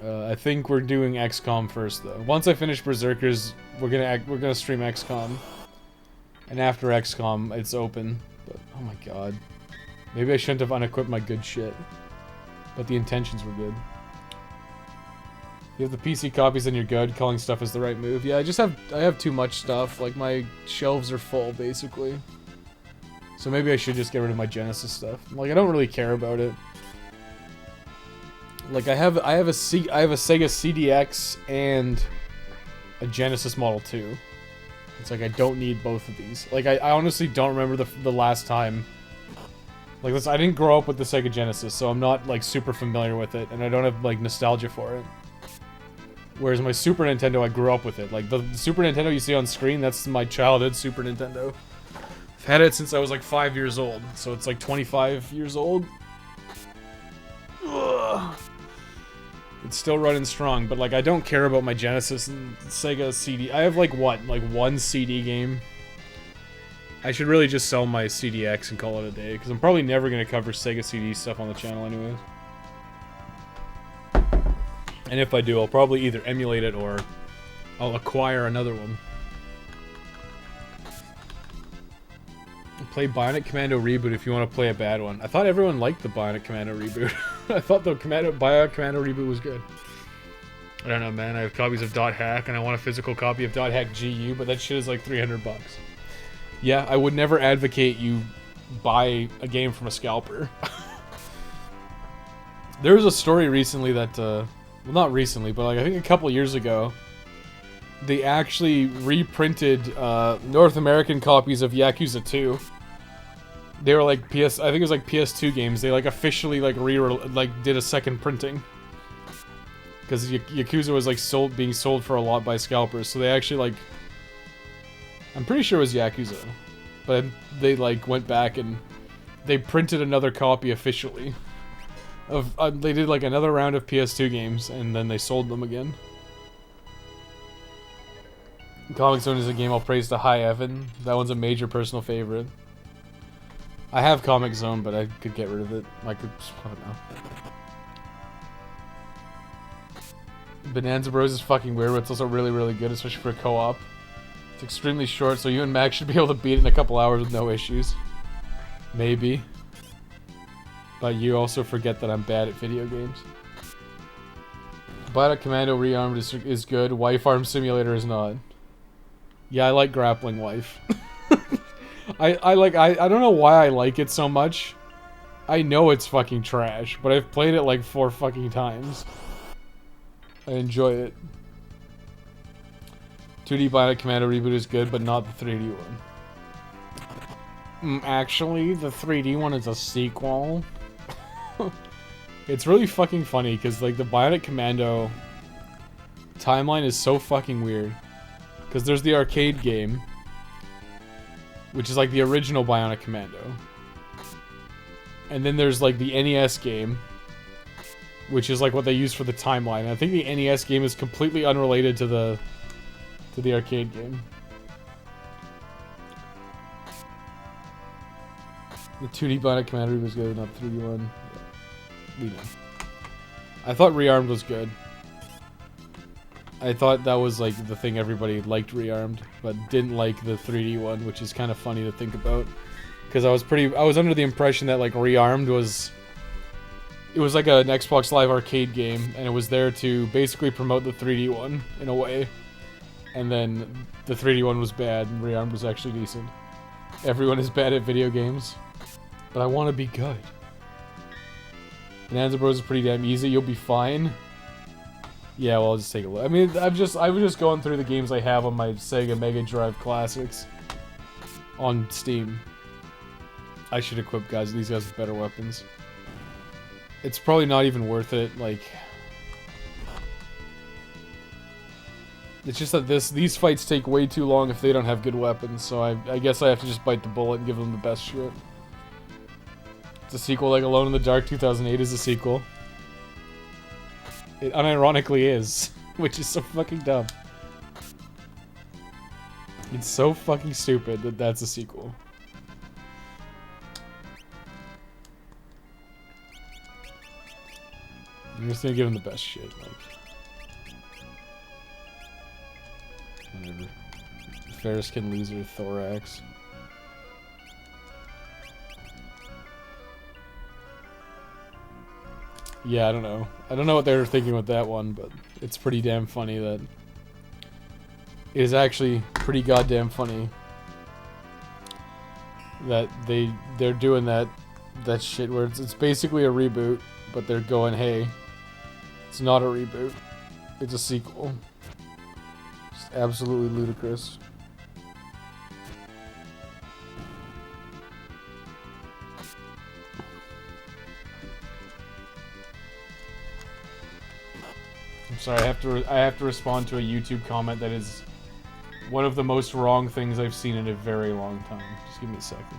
Speaker 1: I think we're doing XCOM first, though. Once I finish Berserkers, we're gonna stream XCOM, and after XCOM, it's open. But oh my god, maybe I shouldn't have unequipped my good shit. But the intentions were good. You have the PC copies and you're good. Culling stuff is the right move. Yeah, I have too much stuff. Like, my shelves are full, basically. So maybe I should just get rid of my Genesis stuff. Like, I don't really care about it. Like, I have a Sega CDX and a Genesis Model 2. It's like I don't need both of these. Like, I honestly don't remember the last time. Like, I didn't grow up with the Sega Genesis, so I'm not, like, super familiar with it, and I don't have, like, nostalgia for it. Whereas my Super Nintendo, I grew up with it. Like, the Super Nintendo you see on screen, that's my childhood Super Nintendo. I've had it since I was, like, 5 years old. So it's, like, 25 years old. Ugh. It's still running strong, but, like, I don't care about my Genesis and Sega CD. I have, like, what? Like, one CD game? I should really just sell my CDX and call it a day, because I'm probably never going to cover Sega CD stuff on the channel anyways. And if I do, I'll probably either emulate it or I'll acquire another one. Play Bionic Commando Reboot if you want to play a bad one. I thought everyone liked the Bionic Commando Reboot. I thought the Bionic Commando Reboot was good. I don't know, man. I have copies of .hack and I want a physical copy of .hack GU, but that shit is like $300 bucks. Yeah, I would never advocate you buy a game from a scalper. There was a story recently that, well, not recently, but like I think a couple years ago, they actually reprinted North American copies of Yakuza 2. They were like I think it was like PS2 games. They like officially like did a second printing. Because Yakuza was like being sold for a lot by scalpers, so they actually like, I'm pretty sure it was Yakuza, but they like went back and they printed another copy officially. They did like another round of PS2 games and then they sold them again. Comic Zone is a game I'll praise to high Evan. That one's a major personal favorite. I have Comic Zone, but I could get rid of it. I don't know. Bonanza Bros is fucking weird, but it's also really, really good, especially for a co-op. It's extremely short, so you and Max should be able to beat it in a couple hours with no issues. Maybe. But you also forget that I'm bad at video games. Bionic Commando Rearmed is good. Wife Arm Simulator is not. Yeah, I like Grappling Wife. I don't know why I like it so much. I know it's fucking trash, but I've played it like 4 fucking times. I enjoy it. 2D Bionic Commando reboot is good, but not the 3D one. Actually, the 3D one is a sequel. It's really fucking funny, because like the Bionic Commando timeline is so fucking weird. Because there's the arcade game, which is like the original Bionic Commando. And then there's like the NES game, which is like what they use for the timeline. And I think the NES game is completely unrelated to the arcade game. The 2D Bionic Commando was good, not the 3D one. Yeah, we know. I thought Rearmed was good. I thought that was like the thing everybody liked Rearmed, but didn't like the 3D one, which is kind of funny to think about. Because I was under the impression that like Rearmed was... It was like an Xbox Live arcade game, and it was there to basically promote the 3D one, in a way. And then the 3D one was bad, and Rearmed was actually decent. Everyone is bad at video games. But I want to be good. Bonanza Bros is pretty damn easy, you'll be fine. Yeah, well, I'll just take a look. I mean, I was just going through the games I have on my Sega Mega Drive Classics. On Steam. I should equip these guys with better weapons. It's probably not even worth it, like... It's just that these fights take way too long if they don't have good weapons, so I guess I have to just bite the bullet and give them the best shit. It's a sequel like Alone in the Dark 2008 is a sequel. It unironically is, which is so fucking dumb. It's so fucking stupid that that's a sequel. I'm just gonna give him the best shit, like... Whatever. Ferriskin Loser Thorax. Yeah, I don't know. I don't know what they were thinking with that one, but it's pretty damn funny that... It is actually pretty goddamn funny that they're doing that shit where it's basically a reboot, but they're going, hey, it's not a reboot, it's a sequel. Just absolutely ludicrous. I'm sorry, I have to respond to a YouTube comment that is one of the most wrong things I've seen in a very long time. Just give me a second.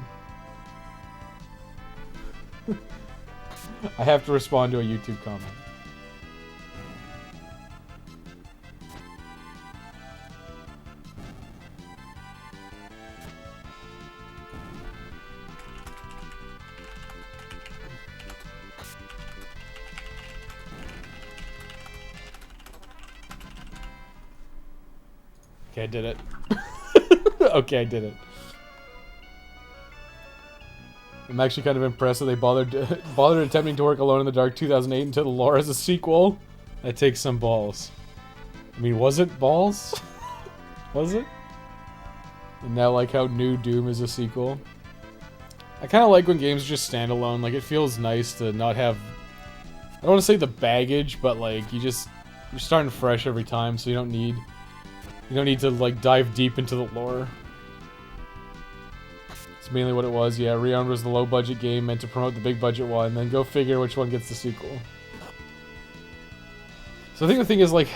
Speaker 1: I have to respond to a YouTube comment. Okay, I did it. Okay, I did it. I'm actually kind of impressed that they bothered attempting to work Alone in the Dark 2008 into the lore as a sequel. That takes some balls. I mean, was it balls? Was it? And now, like how New Doom is a sequel. I kind of like when games just stand alone. Like, it feels nice to not have... I don't want to say the baggage, but like, you're starting fresh every time, so you don't need You don't need to, like, dive deep into the lore. It's mainly what it was. Yeah, Rearmed was the low-budget game meant to promote the big-budget one, then go figure which one gets the sequel. So I think the thing is, like,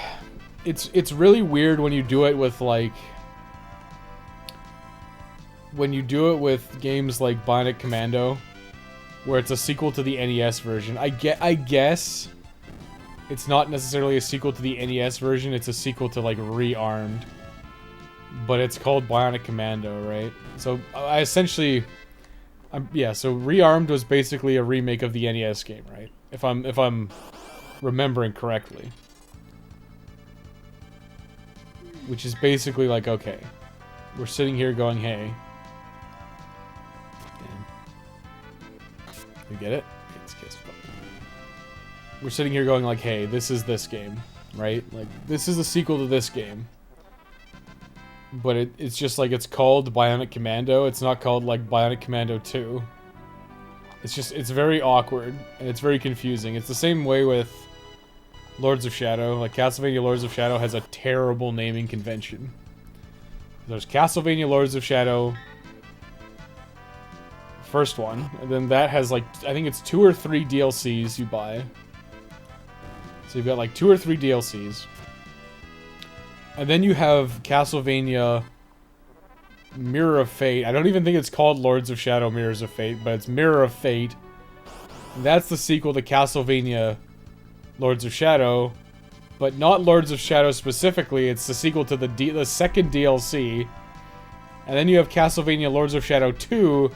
Speaker 1: it's really weird when you do it with, like... When you do it with games like Bionic Commando, where it's a sequel to the NES version. I guess it's not necessarily a sequel to the NES version, it's a sequel to, like, Rearmed. But it's called Bionic Commando, right? So, I essentially... yeah, so Rearmed was basically a remake of the NES game, right? If I'm remembering correctly. Which is basically like, okay, we're sitting here going, hey... You get it? It's Kiss Fuck. We're sitting here going like, hey, this is this game, right? Like, this is the sequel to this game. But it's just like, it's called Bionic Commando. It's not called, like, Bionic Commando 2. It's just, it's very awkward, and it's very confusing. It's the same way with Lords of Shadow. Like, Castlevania Lords of Shadow has a terrible naming convention. There's Castlevania Lords of Shadow... First one, and then that has, like, I think it's 2 or 3 DLCs you buy. So you've got like 2 or 3 DLCs. And then you have Castlevania Mirror of Fate. I don't even think it's called Lords of Shadow Mirrors of Fate, but it's Mirror of Fate. And that's the sequel to Castlevania Lords of Shadow, but not Lords of Shadow specifically. It's the sequel to the second DLC. And then you have Castlevania Lords of Shadow 2,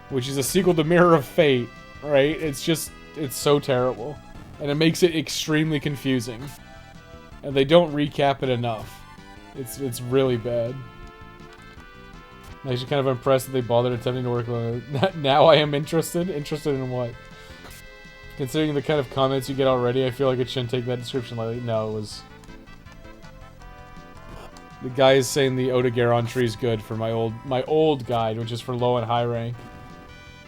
Speaker 1: which is a sequel to Mirror of Fate, right? It's just, it's so terrible. And it makes it extremely confusing. And they don't recap it enough. It's really bad. I'm actually kind of impressed that they bothered attempting to work on it. Now I am interested. Interested in what? Considering the kind of comments you get already, I feel like it shouldn't take that description lightly. No, it was... The guy is saying the Odogaron tree is good for my old guide, which is for low and high rank.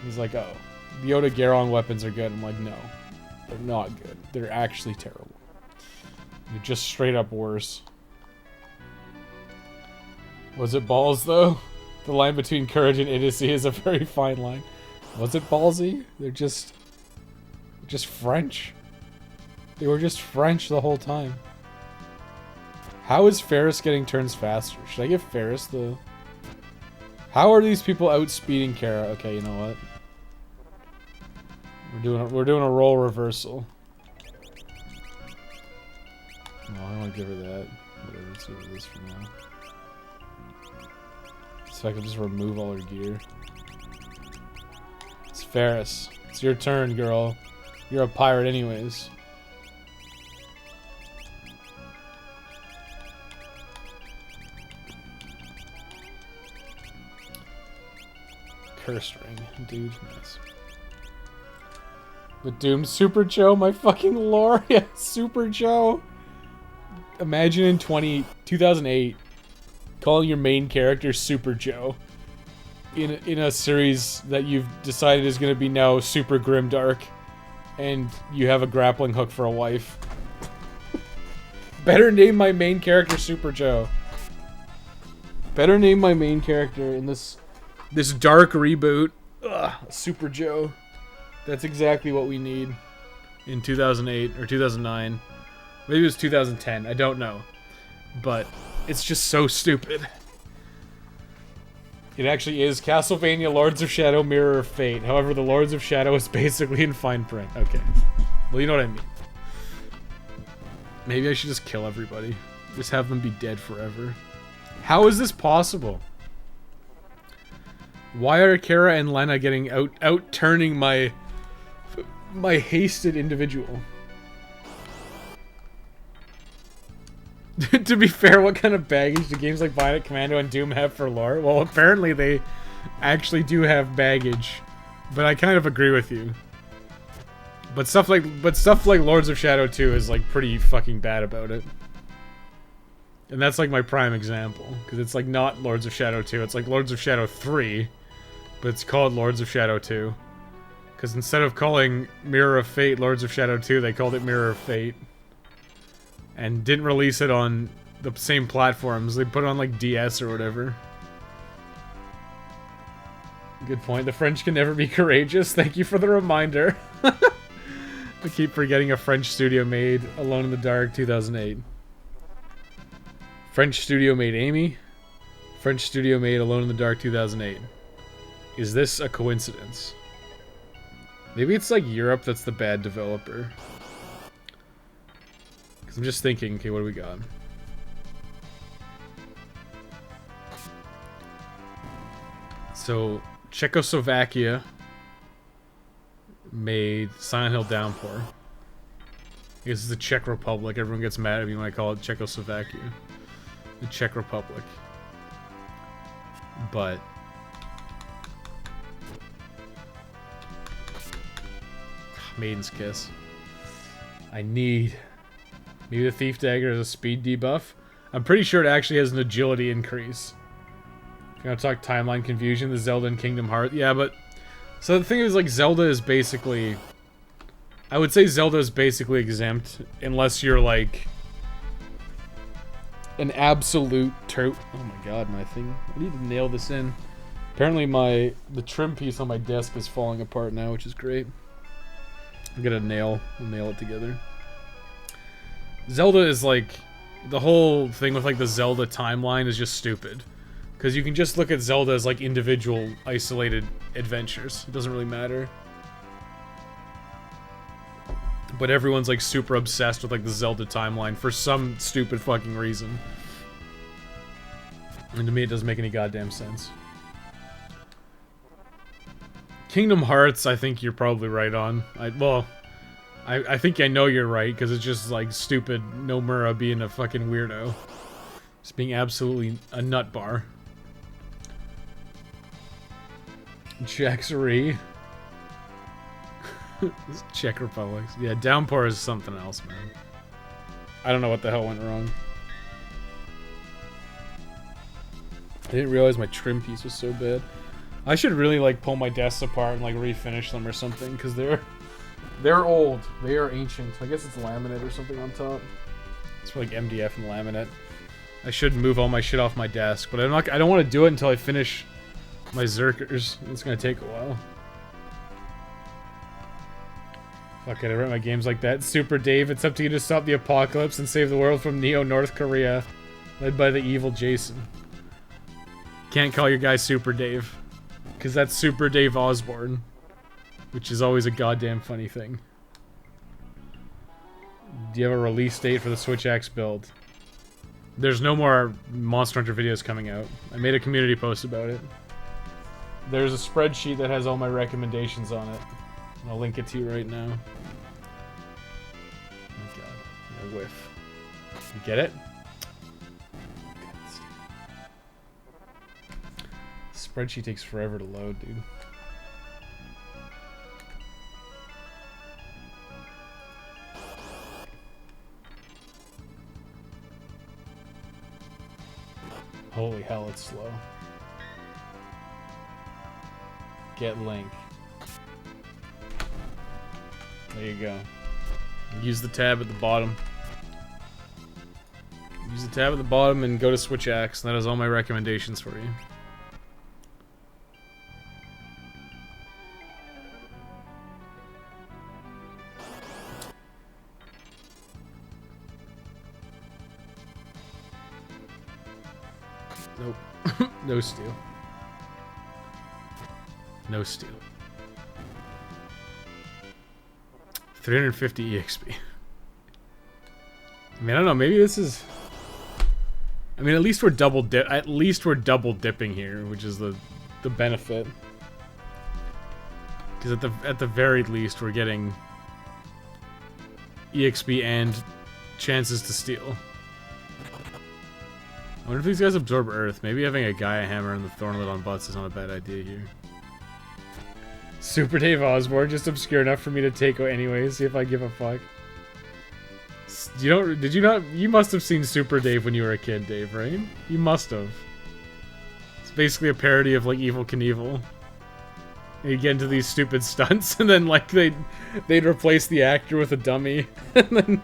Speaker 1: He's like, oh, the Odogaron weapons are good. I'm like, no, they're not good. They're actually terrible. They're just straight up worse. Was it balls, though? The line between courage and idiocy is a very fine line. Was it ballsy? They're just French. They were just French the whole time. How is Ferris getting turns faster? Should I give Ferris the... How are these people outspeeding Kara? Okay, you know what? We're doing a role reversal. No, I don't want to give her that. Whatever, let's do this for now. So I can just remove all her gear. It's Ferris. It's your turn, girl. You're a pirate anyways. Curse ring, dude. Nice. The Doom Super Joe, my fucking lore. Yeah, Super Joe. Imagine in 2008 calling your main character Super Joe in a series that you've decided is going to be now super grimdark, and you have a grappling hook for a wife. Better name my main character Super Joe. Better name my main character in this dark reboot. Ugh, Super Joe. That's exactly what we need in 2008 or 2009. Maybe it was 2010. I don't know. But it's just so stupid. It actually is Castlevania Lords of Shadow Mirror of Fate. However, the Lords of Shadow is basically in fine print. Okay. Well, you know what I mean. Maybe I should just kill everybody. Just have them be dead forever. How is this possible? Why are Kara and Lena getting out-turning my hasted individual? To be fair, what kind of baggage do games like Bionic Commando and Doom have for lore? Well, apparently they actually do have baggage, but I kind of agree with you. But stuff like Lords of Shadow 2 is like pretty fucking bad about it. And that's like my prime example, because it's like not Lords of Shadow 2, it's like Lords of Shadow 3, but it's called Lords of Shadow 2. Because instead of calling Mirror of Fate Lords of Shadow 2, they called it Mirror of Fate. And didn't release it on the same platforms. They put it on like DS or whatever. Good point. The French can never be courageous. Thank you for the reminder. I keep forgetting a French studio made Alone in the Dark 2008. French studio made Amy. French studio made Alone in the Dark 2008. Is this a coincidence? Maybe it's like Europe that's the bad developer. Because I'm just thinking, okay, what do we got? So, Czechoslovakia made Silent Hill Downpour. I guess it's the Czech Republic. Everyone gets mad at me when I call it Czechoslovakia. The Czech Republic. But... Maiden's Kiss. I need... Maybe the Thief Dagger is a speed debuff? I'm pretty sure it actually has an agility increase. If you're gonna talk timeline confusion, the Zelda and Kingdom Hearts. Yeah, but... So the thing is, like, Zelda is basically... I would say Zelda is basically exempt, unless you're, like... an absolute Oh my god, my thing. I need to nail this in. Apparently the trim piece on my desk is falling apart now, which is great. I'm gonna nail it together. Zelda is like... The whole thing with, like, the Zelda timeline is just stupid. Because you can just look at Zelda as, like, individual, isolated adventures. It doesn't really matter. But everyone's, like, super obsessed with, like, the Zelda timeline for some stupid fucking reason. And to me, it doesn't make any goddamn sense. Kingdom Hearts, I think you're probably right on. I think I know you're right, because it's just, like, stupid Nomura being a fucking weirdo. Just being absolutely a nut bar. Jaxery. Czech Republic. Yeah, Downpour is something else, man. I don't know what the hell went wrong. I didn't realize my trim piece was so bad. I should really, like, pull my desks apart and, like, refinish them or something, because they're old. They are ancient. I guess it's laminate or something on top. It's for, like, MDF and laminate. I should move all my shit off my desk, but I don't want to do it until I finish my Zerkers. It's gonna take a while. Fuck it, I write my games like that. Super Dave, it's up to you to stop the apocalypse and save the world from Neo-North Korea. Led by the evil Jason. Can't call your guy Super Dave. Because that's Super Dave Osborne. Which is always a goddamn funny thing. Do you have a release date for the Switch X build? There's no more Monster Hunter videos coming out. I made a community post about it. There's a spreadsheet that has all my recommendations on it. I'll link it to you right now. Oh god, I whiff. You get it? Spreadsheet takes forever to load, dude. Holy hell, it's slow. Get link. There you go. Use the tab at the bottom. Use the tab at the bottom and go to Switch X. That has all my recommendations for you. Nope. No steal. No steal. 350 EXP. I mean, I don't know. Maybe this is. I mean, at least we're double dipping here, which is the benefit. Because at the very least, we're getting EXP and chances to steal. I wonder if these guys absorb Earth. Maybe having a Gaia Hammer and the Thornlet on butts is not a bad idea here. Super Dave Osborne, just obscure enough for me to take anyway, see if I give a fuck. You must have seen Super Dave when you were a kid, Dave, right? You must have. It's basically a parody of, like, Evel Knievel. And you get into these stupid stunts, and then, like, they'd replace the actor with a dummy, and then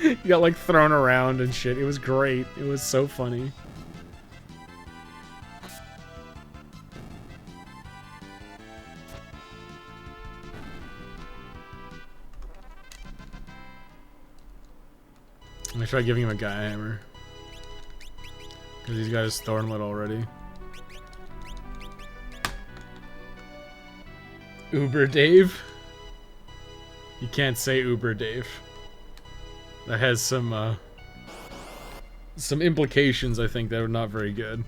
Speaker 1: He got like thrown around and shit. It was great. It was so funny. I'm gonna try giving him a guy hammer. Because he's got his Thornlet already. Uber Dave? You can't say Uber Dave. That has some implications, I think, that are not very good.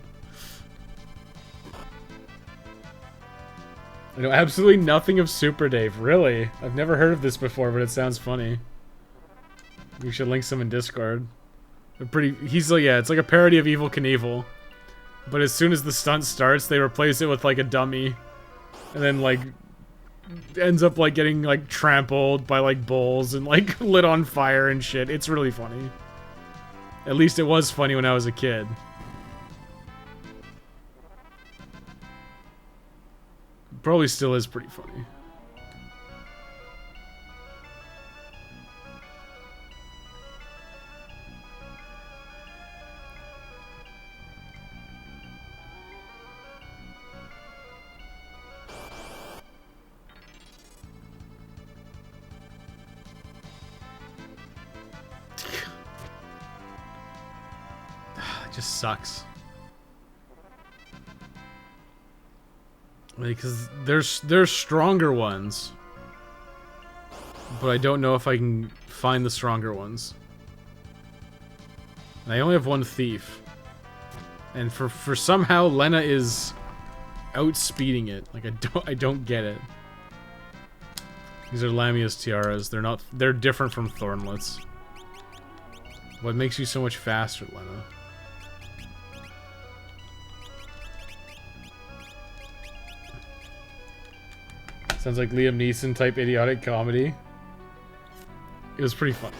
Speaker 1: I know absolutely nothing of Super Dave, really. I've never heard of this before, but it sounds funny. We should link some in Discord. They're he's like, yeah, it's like a parody of Evel Knievel. But as soon as the stunt starts, they replace it with like a dummy. And then like ends up like getting like trampled by like bulls and like lit on fire and shit. It's really funny. At least it was funny when I was a kid. Probably still is pretty funny. It just sucks. Because there's stronger ones. But I don't know if I can find the stronger ones. And I only have one thief. And for somehow Lena is outspeeding it. Like I don't get it. These are Lamia's tiaras. They're different from Thornlets. What makes you so much faster, Lena? Sounds like Liam Neeson type idiotic comedy. It was pretty funny.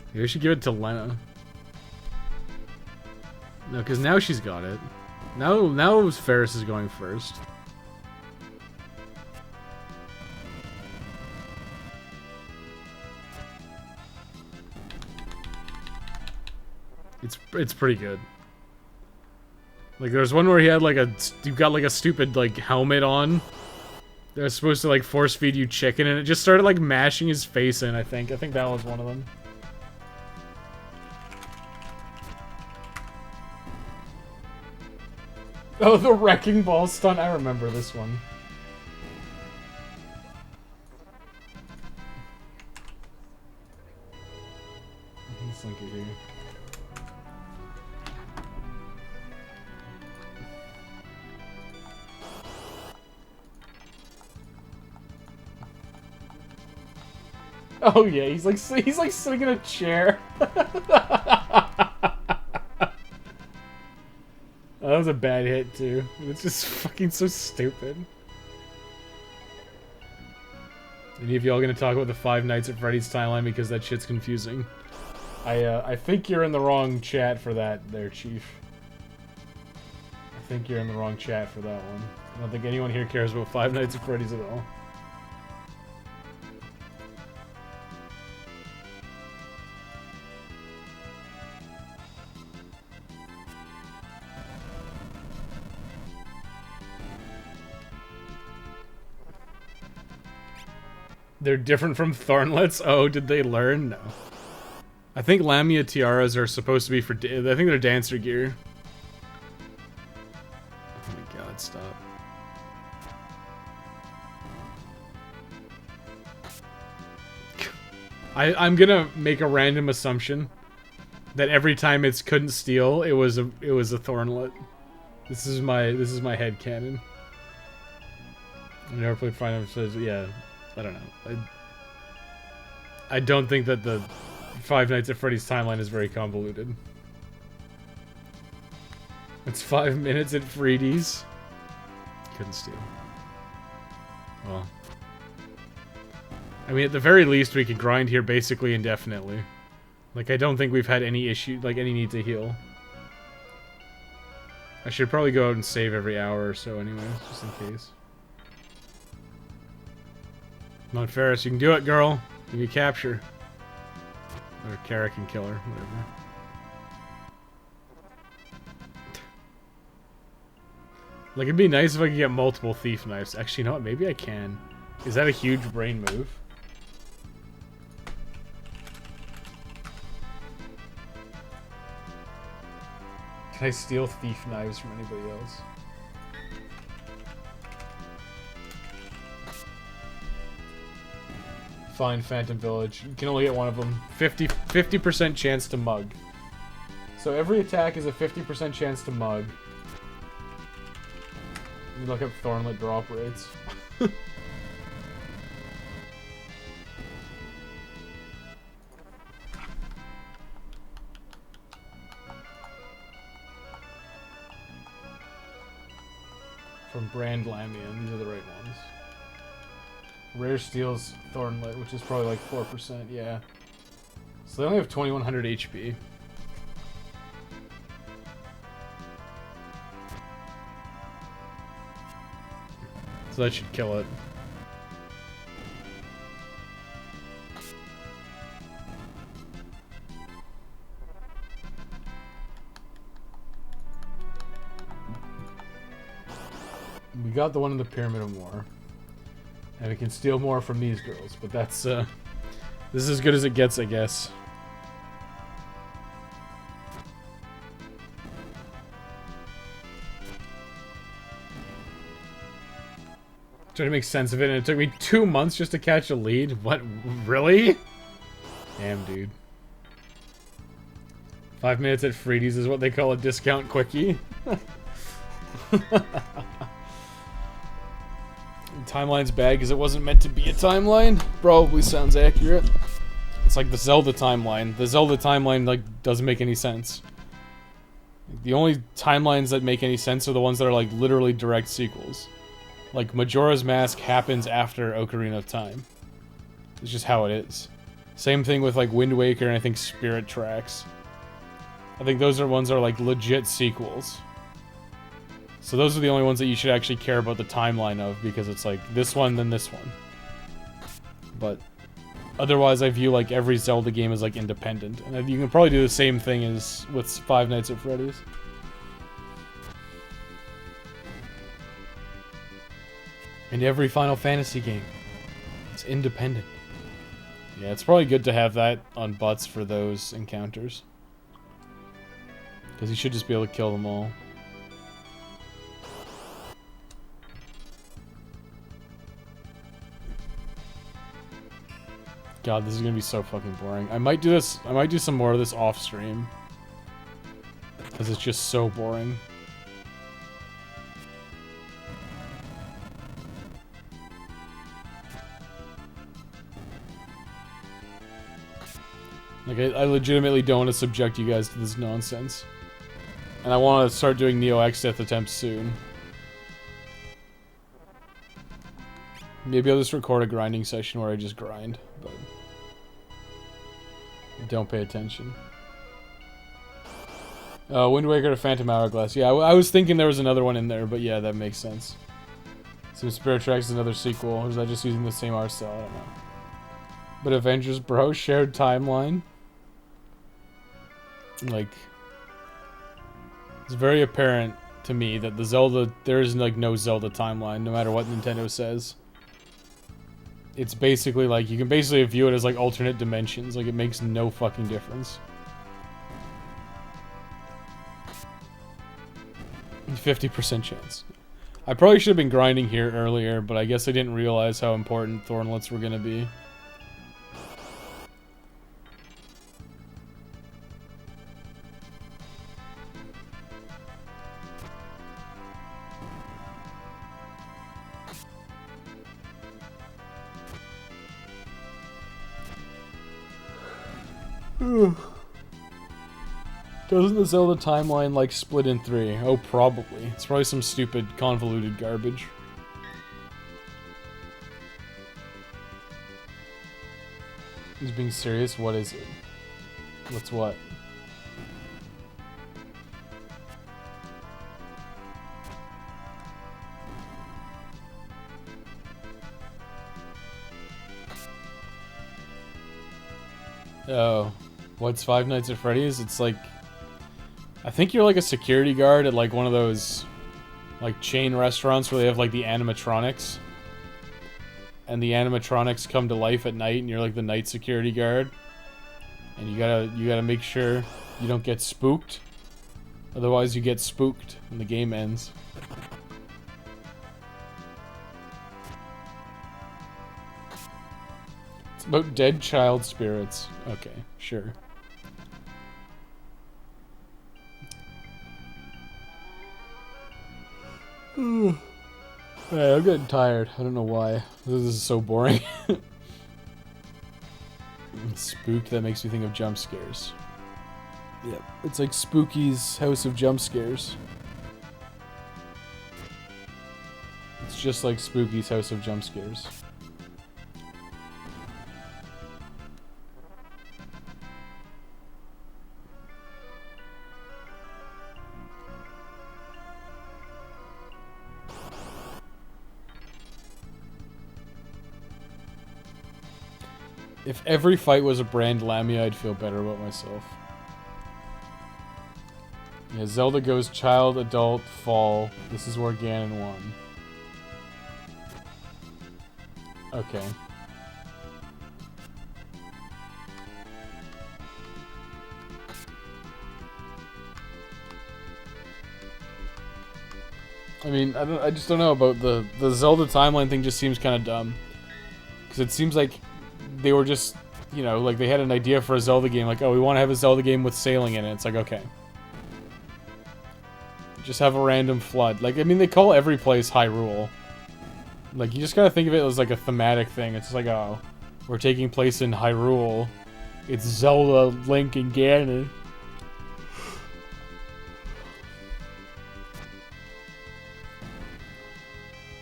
Speaker 1: Maybe we should give it to Lena. No, because now she's got it. Now Ferris is going first. It's pretty good. Like, there's one where he had, like, you got, like, a stupid, like, helmet on. That was supposed to, like, force feed you chicken, and it just started, like, mashing his face in, I think. I think that was one of them. Oh, the wrecking ball stunt. I remember this one. Let's link it here. Oh yeah, he's like sitting in a chair. Oh, that was a bad hit too. It's just fucking so stupid. Any of y'all gonna talk about the Five Nights at Freddy's timeline because that shit's confusing? I think you're in the wrong chat for that there, Chief. I think you're in the wrong chat for that one. I don't think anyone here cares about Five Nights at Freddy's at all. They're different from Thornlets? Oh, did they learn? No. I think Lamia tiaras are supposed to be for... I think they're dancer gear. Oh my god, stop. I'm gonna make a random assumption that every time it's couldn't steal, it was a Thornlet. This is my headcanon. I never played Final Fantasy. Yeah. I don't know. I don't think that the Five Nights at Freddy's timeline is very convoluted. It's 5 minutes at Freddy's. Couldn't steal. Well. I mean, at the very least, we can grind here basically indefinitely. Like, I don't think we've had any issue, like, any need to heal. I should probably go out and save every hour or so anyways, just in case. Come on, Ferris, you can do it, girl. Give me capture. Or Karakin killer, whatever. Like, it'd be nice if I could get multiple thief knives. Actually, you know what? Maybe I can. Is that a huge brain move? Can I steal thief knives from anybody else? Fine, Phantom Village. You can only get one of them. 50% chance to mug. So every attack is a 50% chance to mug. Let me look up Thornlet drop rates. From Brand Lamian. These are the right ones. Rare steals Thornlet, which is probably like 4%, yeah. So they only have 2100 HP. So that should kill it. We got the one in the Pyramid of War. And we can steal more from these girls, but that's, this is as good as it gets, I guess. Trying to make sense of it, and it took me 2 months just to catch a lead? What? Really? Damn, dude. 5 minutes at Freddy's is what they call a discount quickie. Timeline's bad because it wasn't meant to be a timeline. Probably sounds accurate. It's like the Zelda timeline. The Zelda timeline, like, doesn't make any sense. The only timelines that make any sense are the ones that are, like, literally direct sequels. Like, Majora's Mask happens after Ocarina of Time. It's just how it is. Same thing with, like, Wind Waker and I think Spirit Tracks. I think those are ones that are, like, legit sequels. So those are the only ones that you should actually care about the timeline of, because it's like, this one, then this one. But otherwise, I view, like, every Zelda game as, like, independent. And you can probably do the same thing as with Five Nights at Freddy's. And every Final Fantasy game. It's independent. Yeah, it's probably good to have that on butts for those encounters. Because you should just be able to kill them all. God, this is gonna be so fucking boring. I might do this. I might do some more of this off stream. Because it's just so boring. Like, I legitimately don't want to subject you guys to this nonsense. And I want to start doing Neo X death attempts soon. Maybe I'll just record a grinding session where I just grind, but don't pay attention. Wind Waker to Phantom Hourglass. Yeah, I was thinking there was another one in there, but yeah, that makes sense. So Spirit Tracks is another sequel, or is that just using the same art style? I don't know. But Avengers Bro, shared timeline. Like, it's very apparent to me that the Zelda, there is like no Zelda timeline, no matter what Nintendo says. It's basically like, you can basically view it as like alternate dimensions, like it makes no fucking difference. 50% chance. I probably should have been grinding here earlier, but I guess I didn't realize how important Thornlets were gonna be. Doesn't the Zelda timeline, like, split in 3? Oh, probably. It's probably some stupid, convoluted garbage. He's being serious? What is it? What's what? Oh, what's Five Nights at Freddy's? It's like, I think you're like a security guard at like one of those like chain restaurants where they have like the animatronics. And the animatronics come to life at night and you're like the night security guard. And you gotta make sure you don't get spooked. Otherwise you get spooked when the game ends. It's about dead child spirits. Okay, sure. Hey, I'm getting tired. I don't know why. This is so boring. Spooked, that makes me think of jump scares. Yep, it's like Spooky's House of Jump Scares. It's just like Spooky's House of Jump Scares. If every fight was a brand Lamia, I'd feel better about myself. Yeah, Zelda goes child, adult, fall. This is where Ganon won. Okay. I mean, I just don't know about the Zelda timeline thing. Just seems kind of dumb. Because it seems like they were just, you know, like they had an idea for a Zelda game. Like, oh, we want to have a Zelda game with sailing in it. It's like, okay. Just have a random flood. Like, I mean, they call every place Hyrule. Like, you just gotta think of it as like a thematic thing. It's just like, oh, we're taking place in Hyrule. It's Zelda, Link, and Ganon.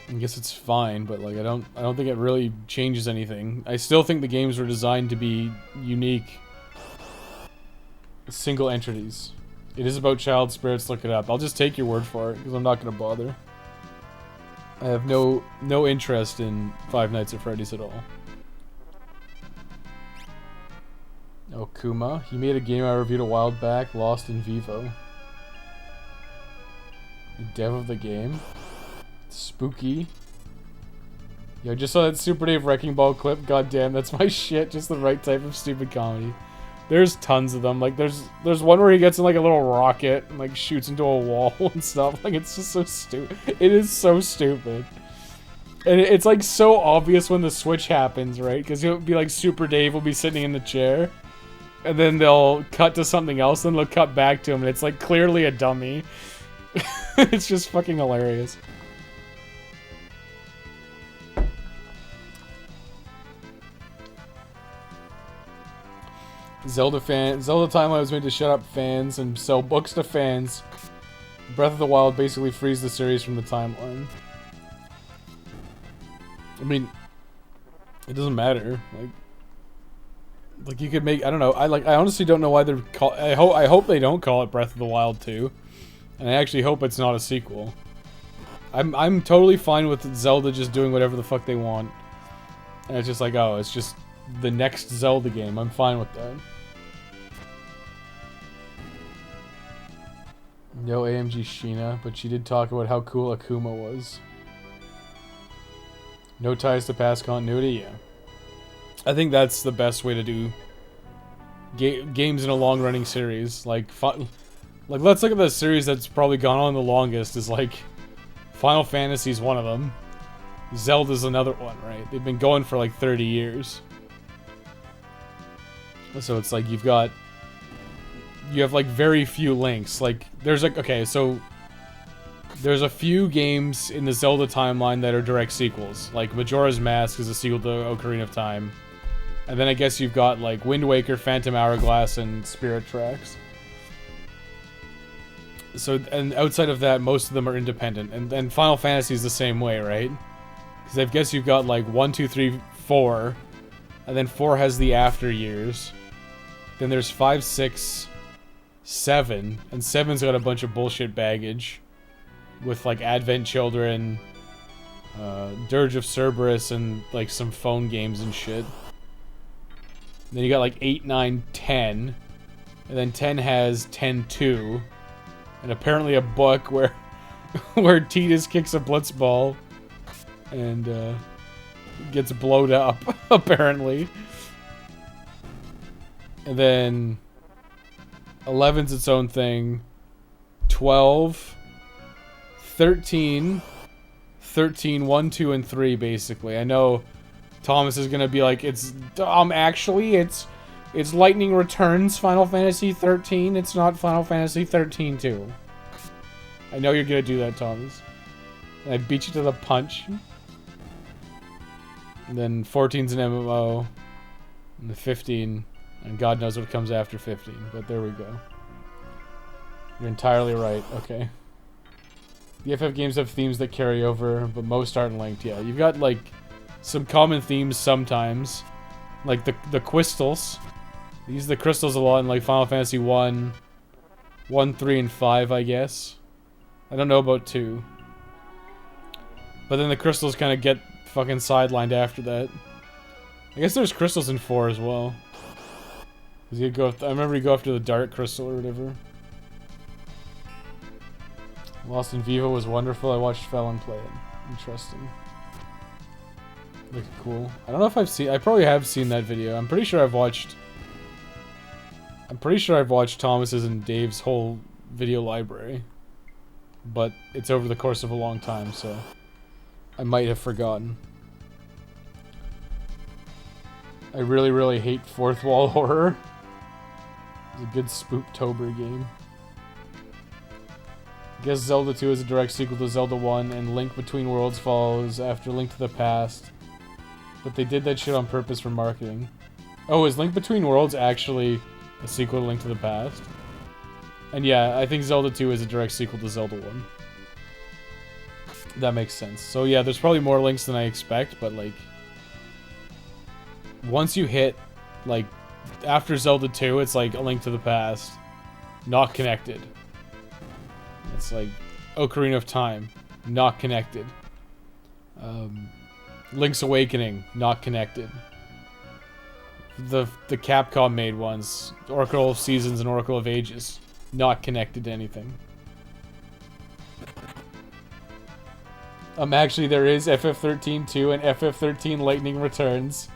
Speaker 1: I guess it's fine, but like I don't think it really changes anything. I still think the games were designed to be unique. Single entities. It is about child spirits, look it up. I'll just take your word for it, because I'm not gonna bother. I have no interest in Five Nights at Freddy's at all. Oh, Kuma. He made a game I reviewed a while back, Lost in Vivo. The dev of the game. Spooky. Yo, I just saw that Super Dave Wrecking Ball clip. God damn, that's my shit. Just the right type of stupid comedy. There's tons of them. Like, there's one where he gets in, like, a little rocket and, like, shoots into a wall and stuff. Like, it's just so stupid. It is so stupid. And it's, like, so obvious when the switch happens, right? Because he'll be, like, Super Dave will be sitting in the chair. And then they'll cut to something else, and they'll cut back to him. And it's, like, clearly a dummy. It's just fucking hilarious. Zelda Timeline was made to shut up fans and sell books to fans. Breath of the Wild basically frees the series from the timeline. I mean, it doesn't matter. Like you could make, I don't know. I honestly don't know why they're I hope they don't call it Breath of the Wild 2. And I actually hope it's not a sequel. I'm totally fine with Zelda just doing whatever the fuck they want. And it's just like, oh, it's just the next Zelda game. I'm fine with that. No AMG Sheena, but she did talk about how cool Akuma was. No ties to past continuity, yeah. I think that's the best way to do games in a long-running series. Like, let's look at the series that's probably gone on the longest. Is like Final Fantasy's one of them. Zelda's another one, right? They've been going for like 30 years. So it's like you have like very few links. Like there's like, okay, so there's a few games in the Zelda timeline that are direct sequels. Like Majora's Mask is a sequel to Ocarina of Time. And then I guess you've got like Wind Waker, Phantom Hourglass, and Spirit Tracks. So, and outside of that, most of them are independent. And Final Fantasy is the same way, right? Because I guess you've got like 1, 2, 3, 4. And then 4 has the after years. Then there's 5, 6, 7. And 7's got a bunch of bullshit baggage. With like Advent Children, Dirge of Cerberus, and like some phone games and shit. Then you got like 8, 9, 10. And then 10 has 10-2. And apparently a book where where Titus kicks a blitzball and gets blowed up, apparently. And then 11's its own thing. 12, 13, 1, 2, and 3, basically. I know Thomas is gonna be like, it's Lightning Returns Final Fantasy 13. It's not Final Fantasy 13-2. I know you're gonna do that, Thomas. And I beat you to the punch. And then 14's an MMO. And the 15, and God knows what comes after 15. But there we go. You're entirely right. Okay. The FF games have themes that carry over, but most aren't linked. Yeah, you've got like some common themes sometimes, like the crystals. They use the crystals a lot in like Final Fantasy 1, 3, and 5, I guess. I don't know about 2. But then the crystals kind of get fucking sidelined after that. I guess there's crystals in 4 as well. Cause you go. I remember you go after the dark crystal or whatever. Lost in Vivo was wonderful. I watched Felon play it. Interesting. Looked cool. I don't know if I've seen. I probably have seen that video. I'm pretty sure I've watched Thomas's and Dave's whole video library. But it's over the course of a long time, so I might have forgotten. I really, really hate Fourth Wall Horror. It's a good Spooktober game. I guess Zelda 2 is a direct sequel to Zelda 1, and Link Between Worlds follows after Link to the Past. But they did that shit on purpose for marketing. Oh, is Link Between Worlds actually a sequel to Link to the Past? And yeah, I think Zelda 2 is a direct sequel to Zelda 1. That makes sense. So yeah, there's probably more links than I expect, but like... once you hit, like, after Zelda 2, it's like A Link to the Past. Not connected. It's like Ocarina of Time. Not connected. Link's Awakening. Not connected. The Capcom made ones. Oracle of Seasons and Oracle of Ages. Not connected to anything. Actually, there is FF13 2 and FF13 Lightning Returns.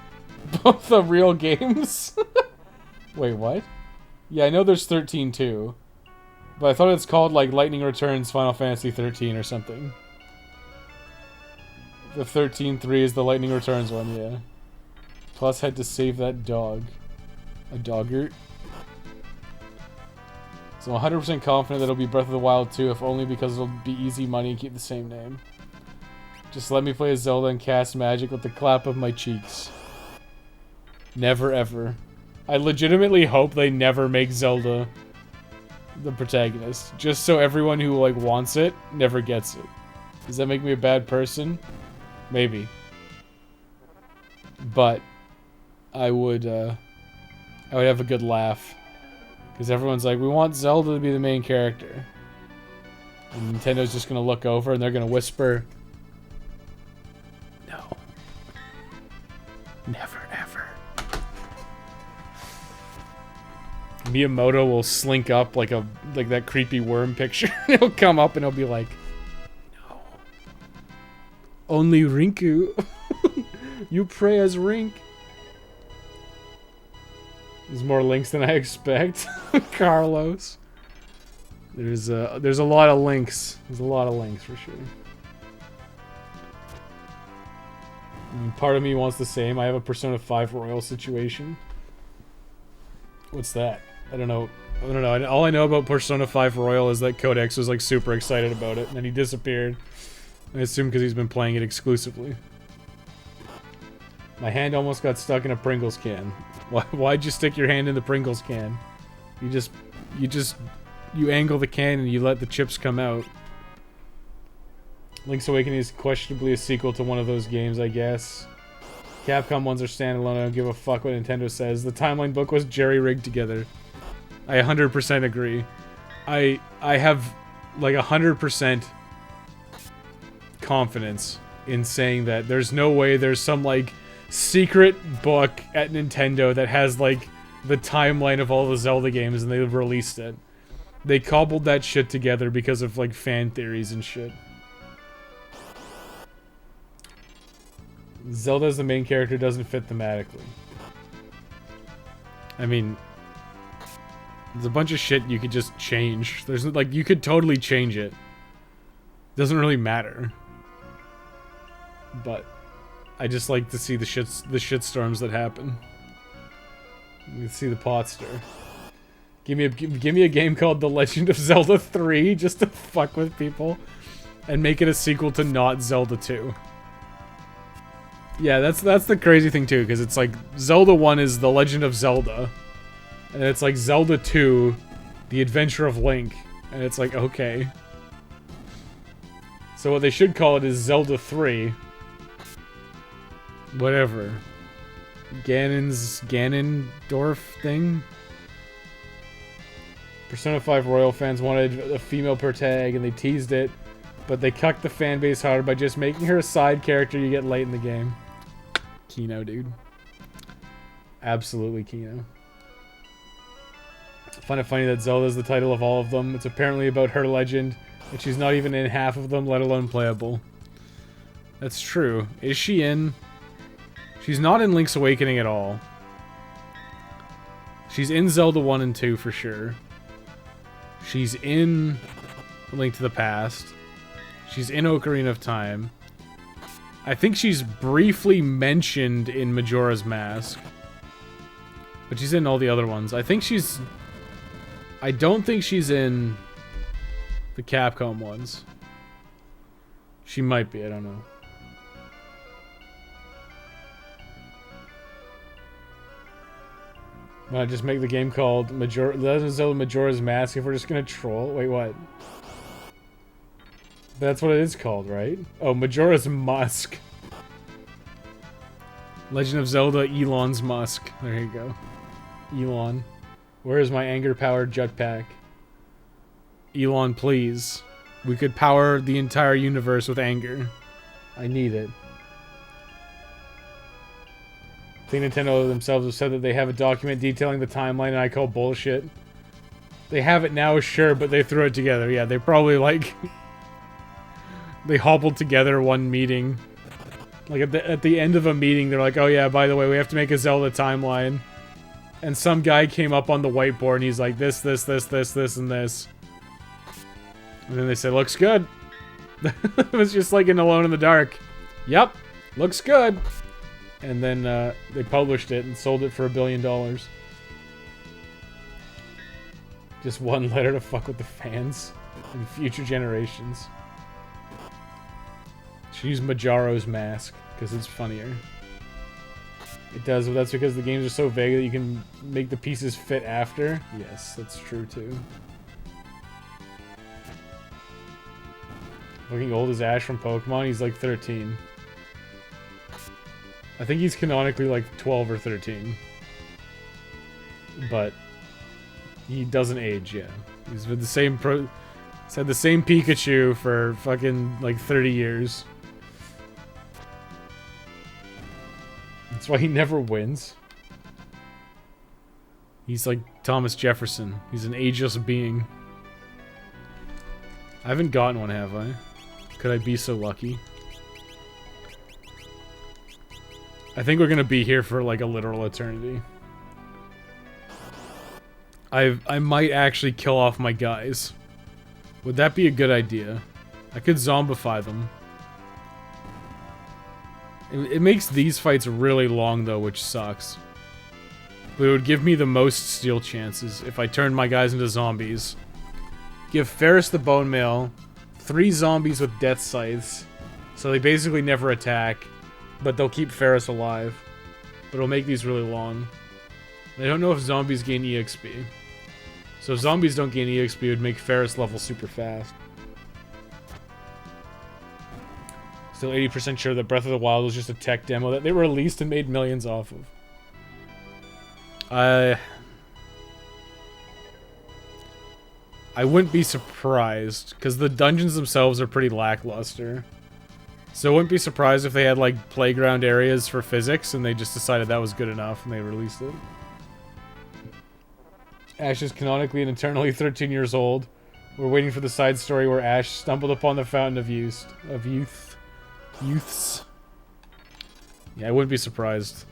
Speaker 1: Both the real games. Wait, what? Yeah, I know there's 13 too. But I thought it's called like Lightning Returns Final Fantasy 13 or something. The 13-3 is the Lightning Returns one, yeah. Plus had to save that dog. A doggert. So I'm 100% confident that it'll be Breath of the Wild 2, if only because it'll be easy money and keep the same name. Just let me play as Zelda and cast magic with the clap of my cheeks. Never ever. I legitimately hope they never make Zelda the protagonist. Just so everyone who like wants it never gets it. Does that make me a bad person? Maybe. But I would have a good laugh. Because everyone's like, we want Zelda to be the main character. And Nintendo's just gonna look over and they're gonna whisper, no. Never ever. Miyamoto will slink up like that creepy worm picture. He'll come up and he'll be like, no. Only Rinku. You pray as Rink. There's more links than I expect. Carlos. There's a lot of links. There's a lot of links for sure. And part of me wants the same. I have a Persona 5 Royal situation. What's that? I don't know. All I know about Persona 5 Royal is that Codex was like super excited about it, and then he disappeared. I assume because he's been playing it exclusively. My hand almost got stuck in a Pringles can. Why'd you stick your hand in the Pringles can? You angle the can and you let the chips come out. Link's Awakening is questionably a sequel to one of those games, I guess. Capcom ones are standalone. I don't give a fuck what Nintendo says. The timeline book was jerry-rigged together. I 100% agree. I have like 100% confidence in saying that there's no way there's some like secret book at Nintendo that has, like, the timeline of all the Zelda games, and they released it. They cobbled that shit together because of, like, fan theories and shit. Zelda as the main character doesn't fit thematically. I mean, there's a bunch of shit you could just change. There's, like, you could totally change it. Doesn't really matter. But I just like to see the shitstorms that happen. You can see the pot stir. Give me a game called The Legend of Zelda 3 just to fuck with people, and make it a sequel to not Zelda 2. Yeah, that's the crazy thing too, because it's like Zelda 1 is The Legend of Zelda, and it's like Zelda 2, The Adventure of Link, and it's like, okay. So what they should call it is Zelda 3. Whatever. Ganondorf thing? Persona 5 Royal fans wanted a female protag, and they teased it, but they cucked the fan base hard by just making her a side character you get late in the game. Kino, dude. Absolutely Kino. I find it funny that Zelda is the title of all of them. It's apparently about her legend, and she's not even in half of them, let alone playable. That's true. Is she in? She's not in Link's Awakening at all. She's in Zelda 1 and 2 for sure. She's in Link to the Past. She's in Ocarina of Time. I think she's briefly mentioned in Majora's Mask. But she's in all the other ones. I don't think she's in the Capcom ones. She might be, I don't know. Why not just make the game called Legend of Zelda Majora's Mask if we're just gonna troll? Wait, what? That's what it is called, right? Oh, Majora's Musk. Legend of Zelda Elon's Musk. There you go. Elon. Where is my anger-powered jetpack? Elon, please. We could power the entire universe with anger. I need it. I think Nintendo themselves have said that they have a document detailing the timeline, and I call bullshit. They have it now, sure, but they threw it together. Yeah, they probably, like... they hobbled together one meeting. Like, at the end of a meeting, they're like, oh yeah, by the way, we have to make a Zelda timeline. And some guy came up on the whiteboard, and he's like, this, and this. And then they said, looks good. It was just like in Alone in the Dark. Yep, looks good. And then they published it and sold it for $1 billion. Just one letter to fuck with the fans and future generations. Should use Majora's Mask because it's funnier. It does, but that's because the games are so vague that you can make the pieces fit after. Yes, that's true too. Looking old as Ash from Pokemon, he's like 13. I think he's canonically like 12 or 13. But he doesn't age yet. He's with the same he's had the same Pikachu for fucking like 30 years. That's why he never wins. He's like Thomas Jefferson. He's an ageless being. I haven't gotten one, have I? Could I be so lucky? I think we're gonna be here for like a literal eternity. I might actually kill off my guys. Would that be a good idea? I could zombify them. It makes these fights really long though, which sucks. But it would give me the most steal chances if I turned my guys into zombies. Give Ferris the bone mail, 3 zombies with death scythes, so they basically never attack, but they'll keep Ferris alive. But it'll make these really long. I don't know if zombies gain EXP. So if zombies don't gain EXP, it would make Ferris level super fast. Still 80% sure that Breath of the Wild was just a tech demo that they released and made millions off of. I wouldn't be surprised, because the dungeons themselves are pretty lackluster. So I wouldn't be surprised if they had, like, playground areas for physics, and they just decided that was good enough, and they released it. Ash is canonically and eternally 13 years old. We're waiting for the side story where Ash stumbled upon the fountain of youths. Yeah, I wouldn't be surprised.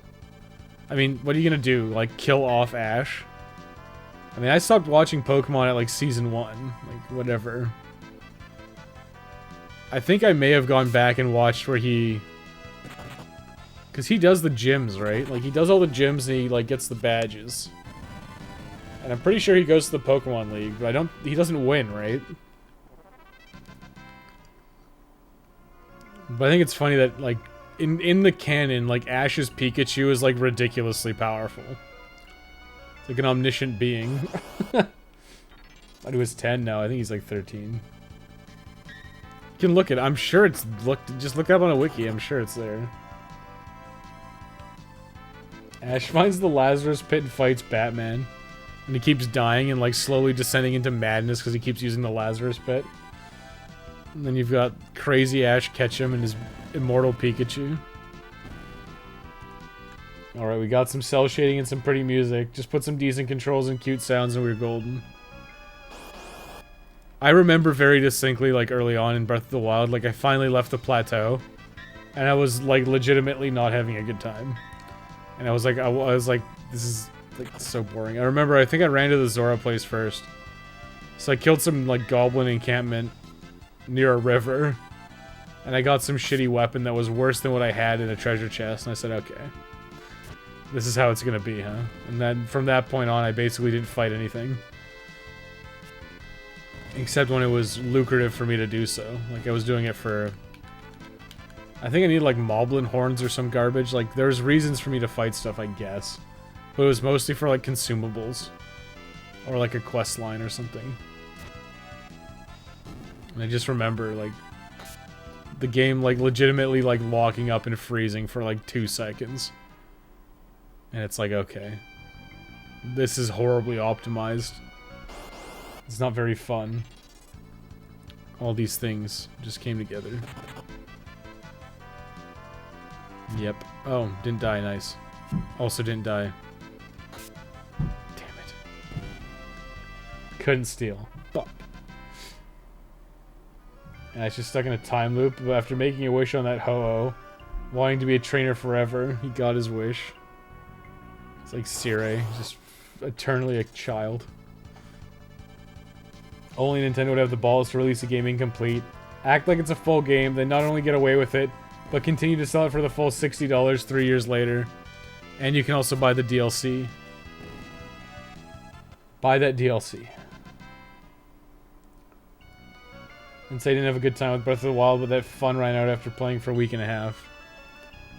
Speaker 1: I mean, what are you gonna do? Like, kill off Ash? I mean, I stopped watching Pokemon at, like, Season 1. Like, whatever. I think I may have gone back and watched where he... Because he does the gyms, right? Like, he does all the gyms and he, like, gets the badges. And I'm pretty sure he goes to the Pokemon League, but he doesn't win, right? But I think it's funny that, like, in the canon, like, Ash's Pikachu is, like, ridiculously powerful. It's like an omniscient being. I thought he was 10 now. I think he's, like, 13. You can look at it. I'm sure it's... Just look up on a wiki. I'm sure it's there. Ash finds the Lazarus Pit and fights Batman. And he keeps dying and, like, slowly descending into madness because he keeps using the Lazarus Pit. And then you've got crazy Ash Ketchum and his immortal Pikachu. Alright, we got some cell shading and some pretty music. Just put some decent controls and cute sounds and we were golden. I remember very distinctly, like, early on in Breath of the Wild, like, I finally left the plateau. And I was, like, legitimately not having a good time. And I was like, this is, like, so boring. I remember, I think I ran to the Zora place first. So I killed some, like, goblin encampment near a river. And I got some shitty weapon that was worse than what I had in a treasure chest. And I said, okay. This is how it's gonna be, huh? And then, from that point on, I basically didn't fight anything. Except when it was lucrative for me to do so. Like, I was doing it for... I think I needed, like, Moblin horns or some garbage. Like, there's reasons for me to fight stuff, I guess. But it was mostly for, like, consumables. Or, like, a quest line or something. And I just remember, like... the game, like, legitimately, like, locking up and freezing for, like, 2 seconds. And it's like, okay. This is horribly optimized. It's not very fun. All these things just came together. Yep. Oh, didn't die, nice. Also didn't die. Damn it. Couldn't steal. Fuck. And I just stuck in a time loop, but after making a wish on that Ho-Oh, wanting to be a trainer forever, he got his wish. It's like Sire, just eternally a child. Only Nintendo would have the balls to release a game incomplete, act like it's a full game, then not only get away with it, but continue to sell it for the full $60 3 years later. And you can also buy the DLC. Buy that DLC. And say I didn't have a good time with Breath of the Wild, but that fun ran out after playing for a week and a half.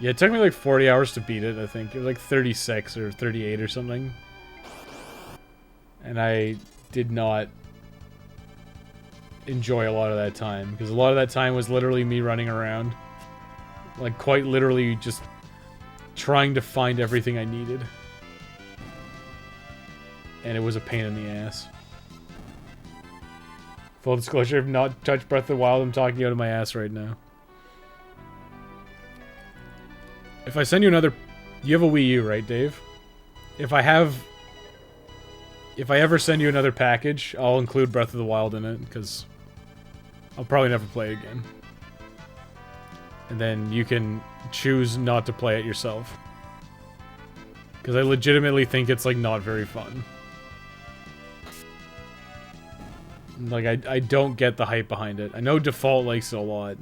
Speaker 1: Yeah, it took me like 40 hours to beat it, I think. It was like 36 or 38 or something. And I did not enjoy a lot of that time, because a lot of that time was literally me running around. Like, quite literally just trying to find everything I needed. And it was a pain in the ass. Full disclosure, I've not touched Breath of the Wild, I'm talking out of my ass right now. If I send you another... You have a Wii U, right, Dave? If I ever send you another package, I'll include Breath of the Wild in it, because I'll probably never play it again. And then you can choose not to play it yourself. Because I legitimately think it's, like, not very fun. Like, I don't get the hype behind it. I know Default likes it a lot.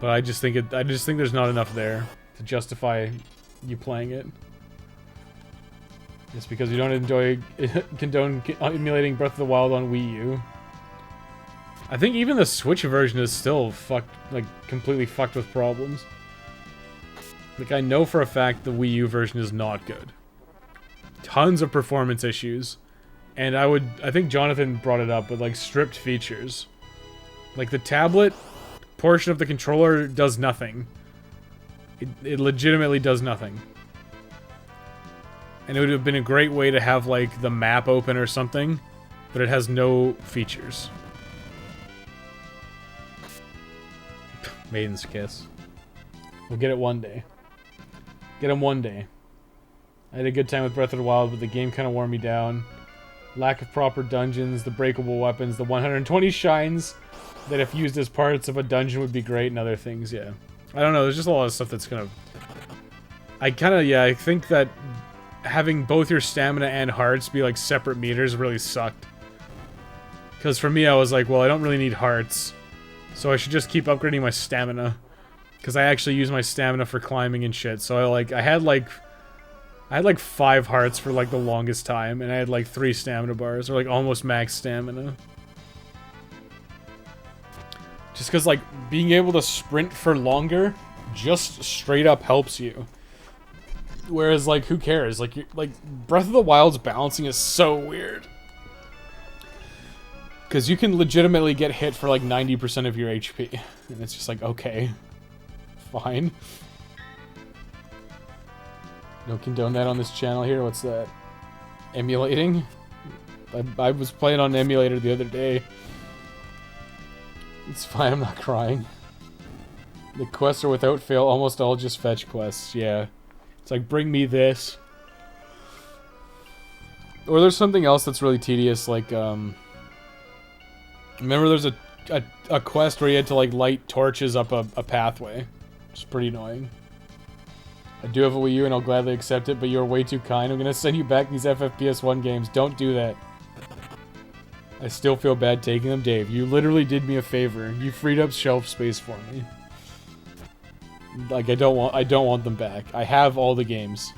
Speaker 1: But I just think there's not enough there to justify you playing it. Just because you don't condone emulating Breath of the Wild on Wii U. I think even the Switch version is still completely fucked with problems. Like, I know for a fact the Wii U version is not good. Tons of performance issues. And I think Jonathan brought it up, but like stripped features. Like the tablet portion of the controller does nothing. It legitimately does nothing. And it would have been a great way to have like the map open or something, but it has no features. Maiden's Kiss. We'll get it one day. Get him one day. I had a good time with Breath of the Wild, but the game kind of wore me down. Lack of proper dungeons, the breakable weapons, the 120 shines that if used as parts of a dungeon would be great, and other things, yeah. I don't know, there's just a lot of stuff that's kind of... I think that having both your stamina and hearts be like separate meters really sucked. Because for me, I was like, well, I don't really need hearts, so I should just keep upgrading my stamina. Because I actually use my stamina for climbing and shit, so I had like 5 hearts for like the longest time, and I had like 3 stamina bars, or like almost max stamina. Just because like being able to sprint for longer just straight up helps you. Whereas like who cares? Like Breath of the Wild's balancing is so weird. Because you can legitimately get hit for like 90% of your HP, and it's just like, okay, fine. Don't condone that on this channel here. What's that? Emulating? I was playing on an emulator the other day. It's fine, I'm not crying. The quests are without fail almost all just fetch quests, yeah. It's like, bring me this. Or there's something else that's really tedious, like, remember there's a quest where you had to, like, light torches up a pathway. Which is pretty annoying. I do have a Wii U and I'll gladly accept it, but you're way too kind. I'm gonna send you back these FFPS1 games. Don't do that. I still feel bad taking them, Dave. You literally did me a favor. You freed up shelf space for me. Like I don't want them back. I have all the games.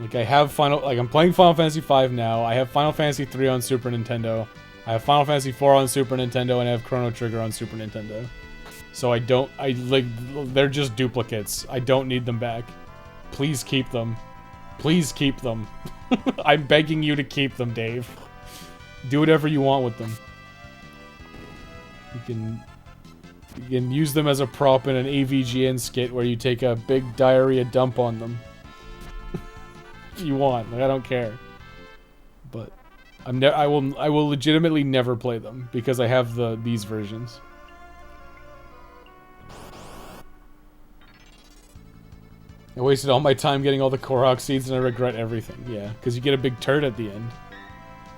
Speaker 1: Like I have I'm playing Final Fantasy V now. I have Final Fantasy 3 on Super Nintendo. I have Final Fantasy 4 on Super Nintendo, and I have Chrono Trigger on Super Nintendo. So they're just duplicates. I don't need them back. Please keep them. Please keep them. I'm begging you to keep them, Dave. Do whatever you want with them. You can use them as a prop in an AVGN skit where you take a big diarrhea dump on them. If you want. Like, I don't care. But I will legitimately never play them because I have these versions. I wasted all my time getting all the Korok seeds and I regret everything. Yeah, because you get a big turd at the end.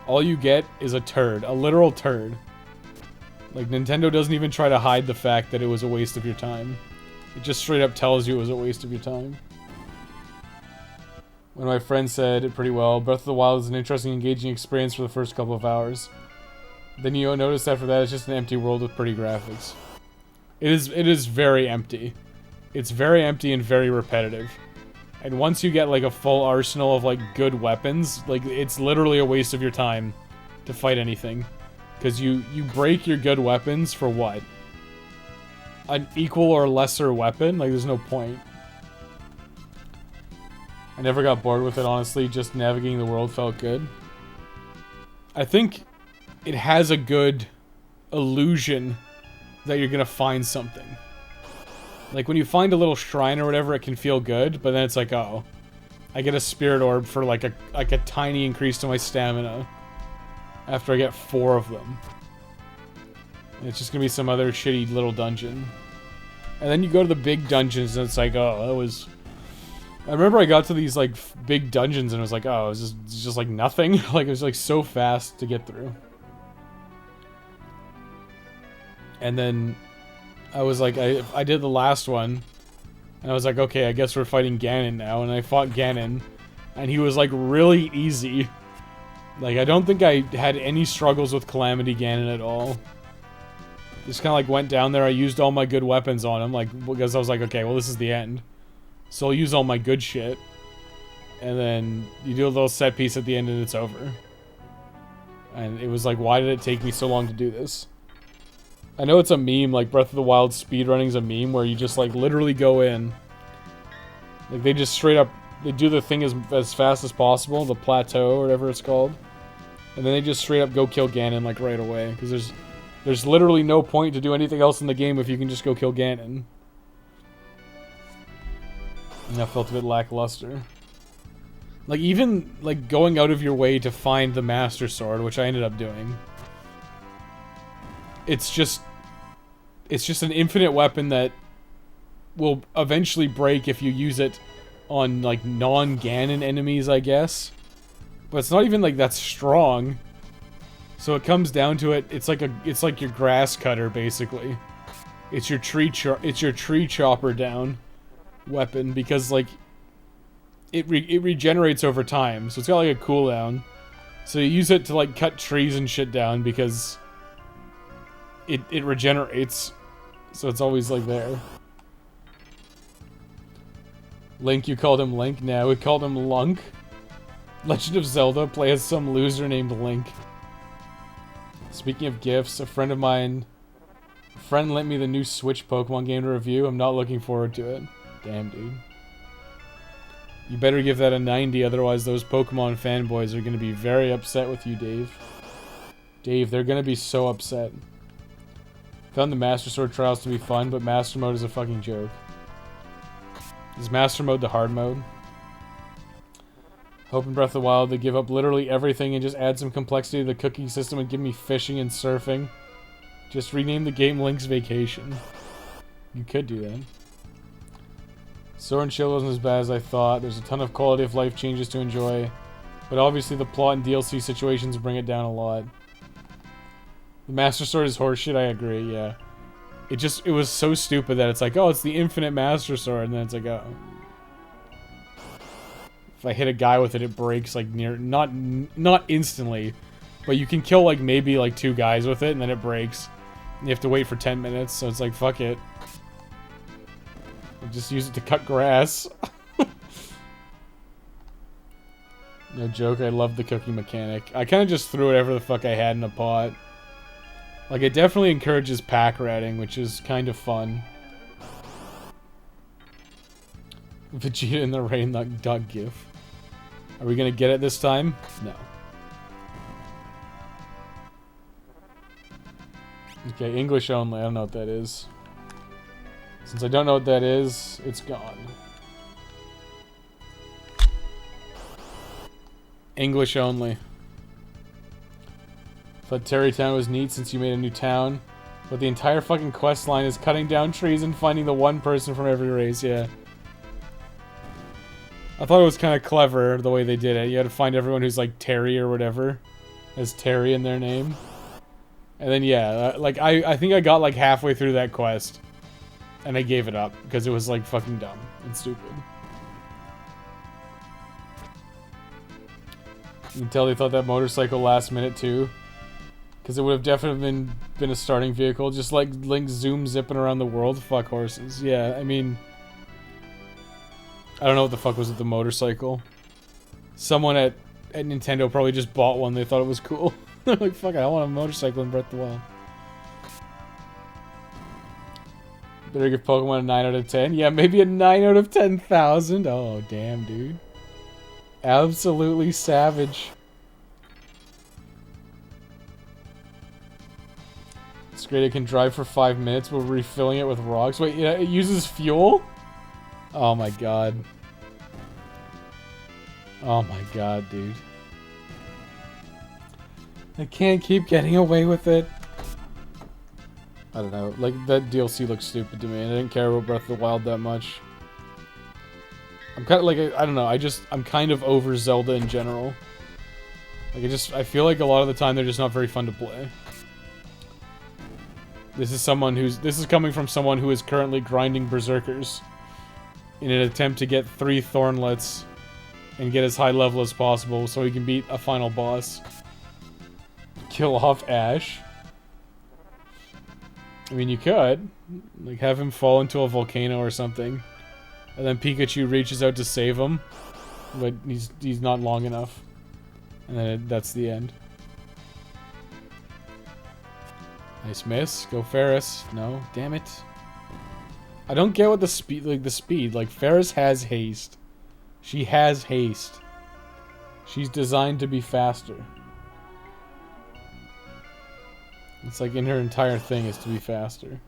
Speaker 1: All you get is a turd. A literal turd. Like, Nintendo doesn't even try to hide the fact that it was a waste of your time. It just straight up tells you it was a waste of your time. One of my friends said it pretty well. Breath of the Wild is an interesting, engaging experience for the first couple of hours. Then you notice after that it's just an empty world with pretty graphics. It is very empty. It's very empty and very repetitive. And once you get, like, a full arsenal of, like, good weapons, like, it's literally a waste of your time to fight anything. Because you break your good weapons for what? An equal or lesser weapon? Like, there's no point. I never got bored with it, honestly. Just navigating the world felt good. I think it has a good illusion that you're gonna find something. Like, when you find a little shrine or whatever, it can feel good, but then it's like, oh, I get a spirit orb for, like a tiny increase to my stamina after I get 4 of them. And it's just gonna be some other shitty little dungeon. And then you go to the big dungeons, and it's like, oh, that was... I remember I got to these, like, big dungeons, and it was like, oh, it's just like, nothing. Like, it was, like, so fast to get through. And then... I was like, I did the last one, and I was like, okay, I guess we're fighting Ganon now, and I fought Ganon, and he was, like, really easy. Like, I don't think I had any struggles with Calamity Ganon at all. Just kind of, like, went down there, I used all my good weapons on him, like, because I was like, okay, well, this is the end. So I'll use all my good shit. And then you do a little set piece at the end, and it's over. And it was like, why did it take me so long to do this? I know it's a meme, like Breath of the Wild speedrunning's a meme where you just like literally go in. Like they just straight up, they do the thing as fast as possible, the plateau or whatever it's called. And then they just straight up go kill Ganon like right away. Because there's literally no point to do anything else in the game if you can just go kill Ganon. And that felt a bit lackluster. Like even like going out of your way to find the Master Sword, which I ended up doing. It's just... It's just an infinite weapon that will eventually break if you use it on, like, non-Ganon enemies, I guess. But it's not even, like, that strong. So it comes down to it, it's like your grass cutter, basically. It's your tree chopper down weapon, because, like, it regenerates over time, so it's got, like, a cooldown. So you use it to, like, cut trees and shit down, because it regenerates. So it's always, like, there. Link, you called him Link? Now we called him Lunk. Legend of Zelda, play as some loser named Link. Speaking of gifts, a friend lent me the new Switch Pokemon game to review. I'm not looking forward to it. Damn, dude. You better give that a 90, otherwise those Pokemon fanboys are going to be very upset with you, Dave. Dave, they're going to be so upset. Found the Master Sword Trials to be fun, but Master Mode is a fucking joke. Is Master Mode the hard mode? Hope in Breath of the Wild they give up literally everything and just add some complexity to the cooking system and give me fishing and surfing. Just rename the game Link's Vacation. You could do that. Sword and Shield wasn't as bad as I thought. There's a ton of quality of life changes to enjoy. But obviously the plot and DLC situations bring it down a lot. The Master Sword is horseshit, I agree, yeah. It was so stupid that it's like, oh, it's the infinite Master Sword, and then it's like, oh. If I hit a guy with it, it breaks, like, not instantly, but you can kill, like, maybe, like, 2 guys with it, and then it breaks. You have to wait for 10 minutes, so it's like, fuck it. I'll just use it to cut grass. No joke, I love the cooking mechanic. I kind of just threw whatever the fuck I had in a pot. Like, it definitely encourages pack ratting, which is kind of fun. Vegeta in the rain, dog gif. Are we gonna get it this time? No. Okay, English only. I don't know what that is. Since I don't know what that is, it's gone. English only. Thought Terrytown was neat since you made a new town. But the entire fucking quest line is cutting down trees and finding the one person from every race, yeah. I thought it was kind of clever the way they did it. You had to find everyone who's like Terry or whatever. Has Terry in their name. And then yeah, like I think I got like halfway through that quest. And I gave it up because it was like fucking dumb and stupid. You can tell they thought that motorcycle last minute too. Because it would have definitely been a starting vehicle. Just like Link zoom zipping around the world. Fuck horses. Yeah, I mean... I don't know what the fuck was with the motorcycle. Someone at Nintendo probably just bought one. They thought it was cool. They're like, fuck it, I want a motorcycle in Breath of the Wild. Better give Pokemon a 9 out of 10? Yeah, maybe a 9 out of 10,000. Oh, damn, dude. Absolutely savage. It's great it can drive for 5 minutes while refilling it with rocks. Wait, yeah, it uses fuel? Oh my god. Oh my god, dude. I can't keep getting away with it. I don't know. Like, that DLC looks stupid to me, and I didn't care about Breath of the Wild that much. I'm kind of like, I don't know, I'm kind of over Zelda in general. Like, I feel like a lot of the time they're just not very fun to play. This is coming from someone who is currently grinding Berserkers in an attempt to get 3 Thornlets and get as high level as possible so he can beat a final boss. Kill off Ash. I mean, you could. Like, have him fall into a volcano or something. And then Pikachu reaches out to save him. But he's not long enough. And then that's the end. Nice miss. Go Ferris. No, damn it. I don't get what the speed, like Ferris has haste. She has haste. She's designed to be faster. It's like in her entire thing is to be faster.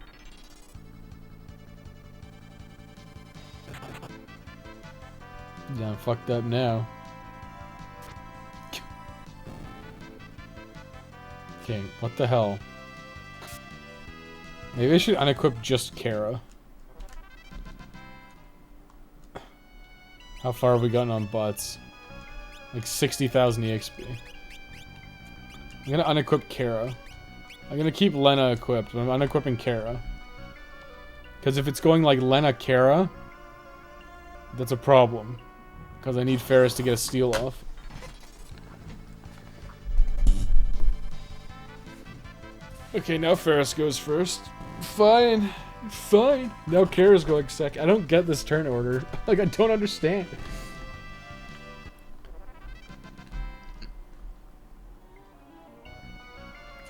Speaker 1: Yeah, I'm fucked up now. Okay, what the hell? Maybe I should unequip just Kara. How far have we gotten on butts? Like 60,000 EXP. I'm gonna unequip Kara. I'm gonna keep Lena equipped, but I'm unequipping Kara. Because if it's going like Lena Kara, that's a problem. Because I need Ferris to get a steal off. Okay, now Ferris goes first. Fine. Fine. Now Kara's going second. I don't get this turn order. Like, I don't understand.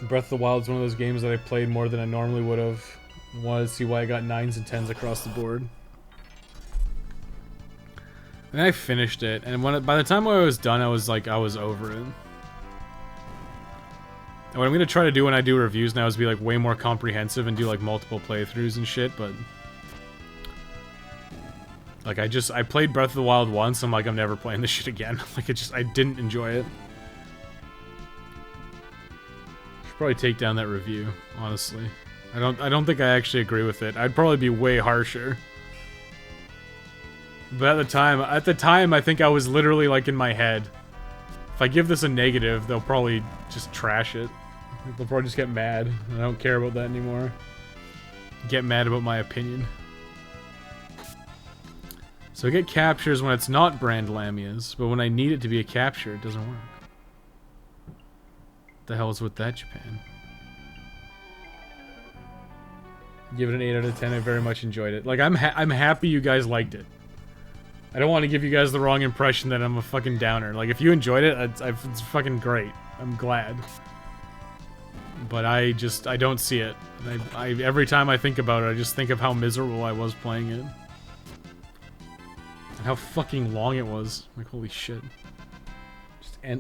Speaker 1: Breath of the Wild is one of those games that I played more than I normally would have. I wanted to see why I got 9s and 10s across the board. And I finished it, and by the time I was done, I was over it. And what I'm gonna try to do when I do reviews now is be like way more comprehensive and do like multiple playthroughs and shit, but like I played Breath of the Wild once, I'm like, I'm never playing this shit again. Like I didn't enjoy it. Should probably take down that review, honestly. I don't think I actually agree with it. I'd probably be way harsher. But at the time, I think I was literally like in my head. If I give this a negative, they'll probably just trash it. They'll probably just get mad. I don't care about that anymore. Get mad about my opinion. So I get captures when it's not Brand Lamia's, but when I need it to be a capture, it doesn't work. What the hell is with that, Japan? Give it an 8 out of 10. I very much enjoyed it. Like, I'm happy you guys liked it. I don't want to give you guys the wrong impression that I'm a fucking downer. Like, if you enjoyed it, it's fucking great. I'm glad. But I don't see it. Every time I think about it, I just think of how miserable I was playing it. And how fucking long it was. Like, holy shit.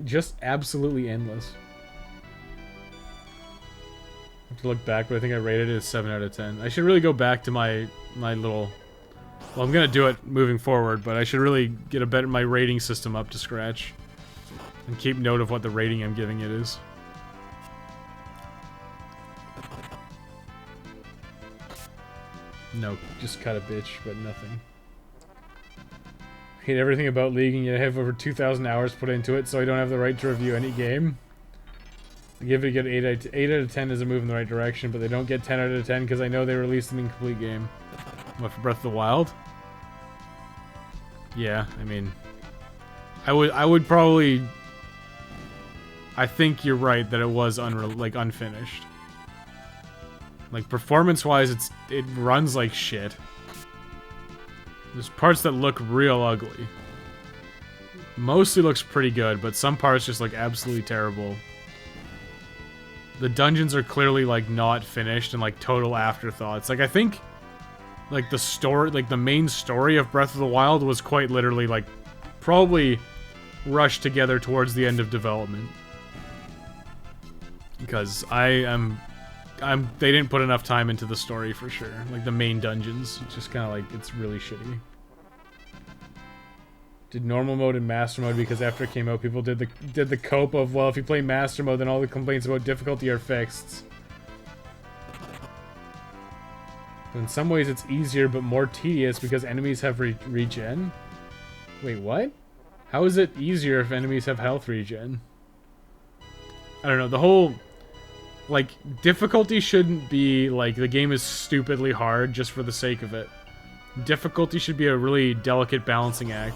Speaker 1: Just absolutely endless. I have to look back, but I think I rated it as 7 out of 10. I should really go back to my little... Well, I'm gonna do it moving forward, but I should really get my rating system up to scratch. And keep note of what the rating I'm giving it is. No, just cut a bitch, but nothing. Hate everything about League, and yet I have over 2,000 hours put into it, so I don't have the right to review any game. I give it a good 8 out of 10 is a move in the right direction, but they don't get 10 out of 10 because I know they released an incomplete game. What, for Breath of the Wild? Yeah, I mean... I would probably... I think you're right that it was unfinished. Like, performance-wise, it runs like shit. There's parts that look real ugly. Mostly looks pretty good, but some parts just look absolutely terrible. The dungeons are clearly, like, not finished and, like, total afterthoughts. Like, I think, like, the story, like, the main story of Breath of the Wild was quite literally, like, probably rushed together towards the end of development. Because they didn't put enough time into the story for sure. Like, the main dungeons. It's just kind of like, it's really shitty. Did normal mode and master mode because after it came out, people did the cope of, well, if you play master mode, then all the complaints about difficulty are fixed. But in some ways, it's easier but more tedious because enemies have regen. Wait, what? How is it easier if enemies have health regen? I don't know. The whole... Like, difficulty shouldn't be, like, the game is stupidly hard just for the sake of it. Difficulty should be a really delicate balancing act.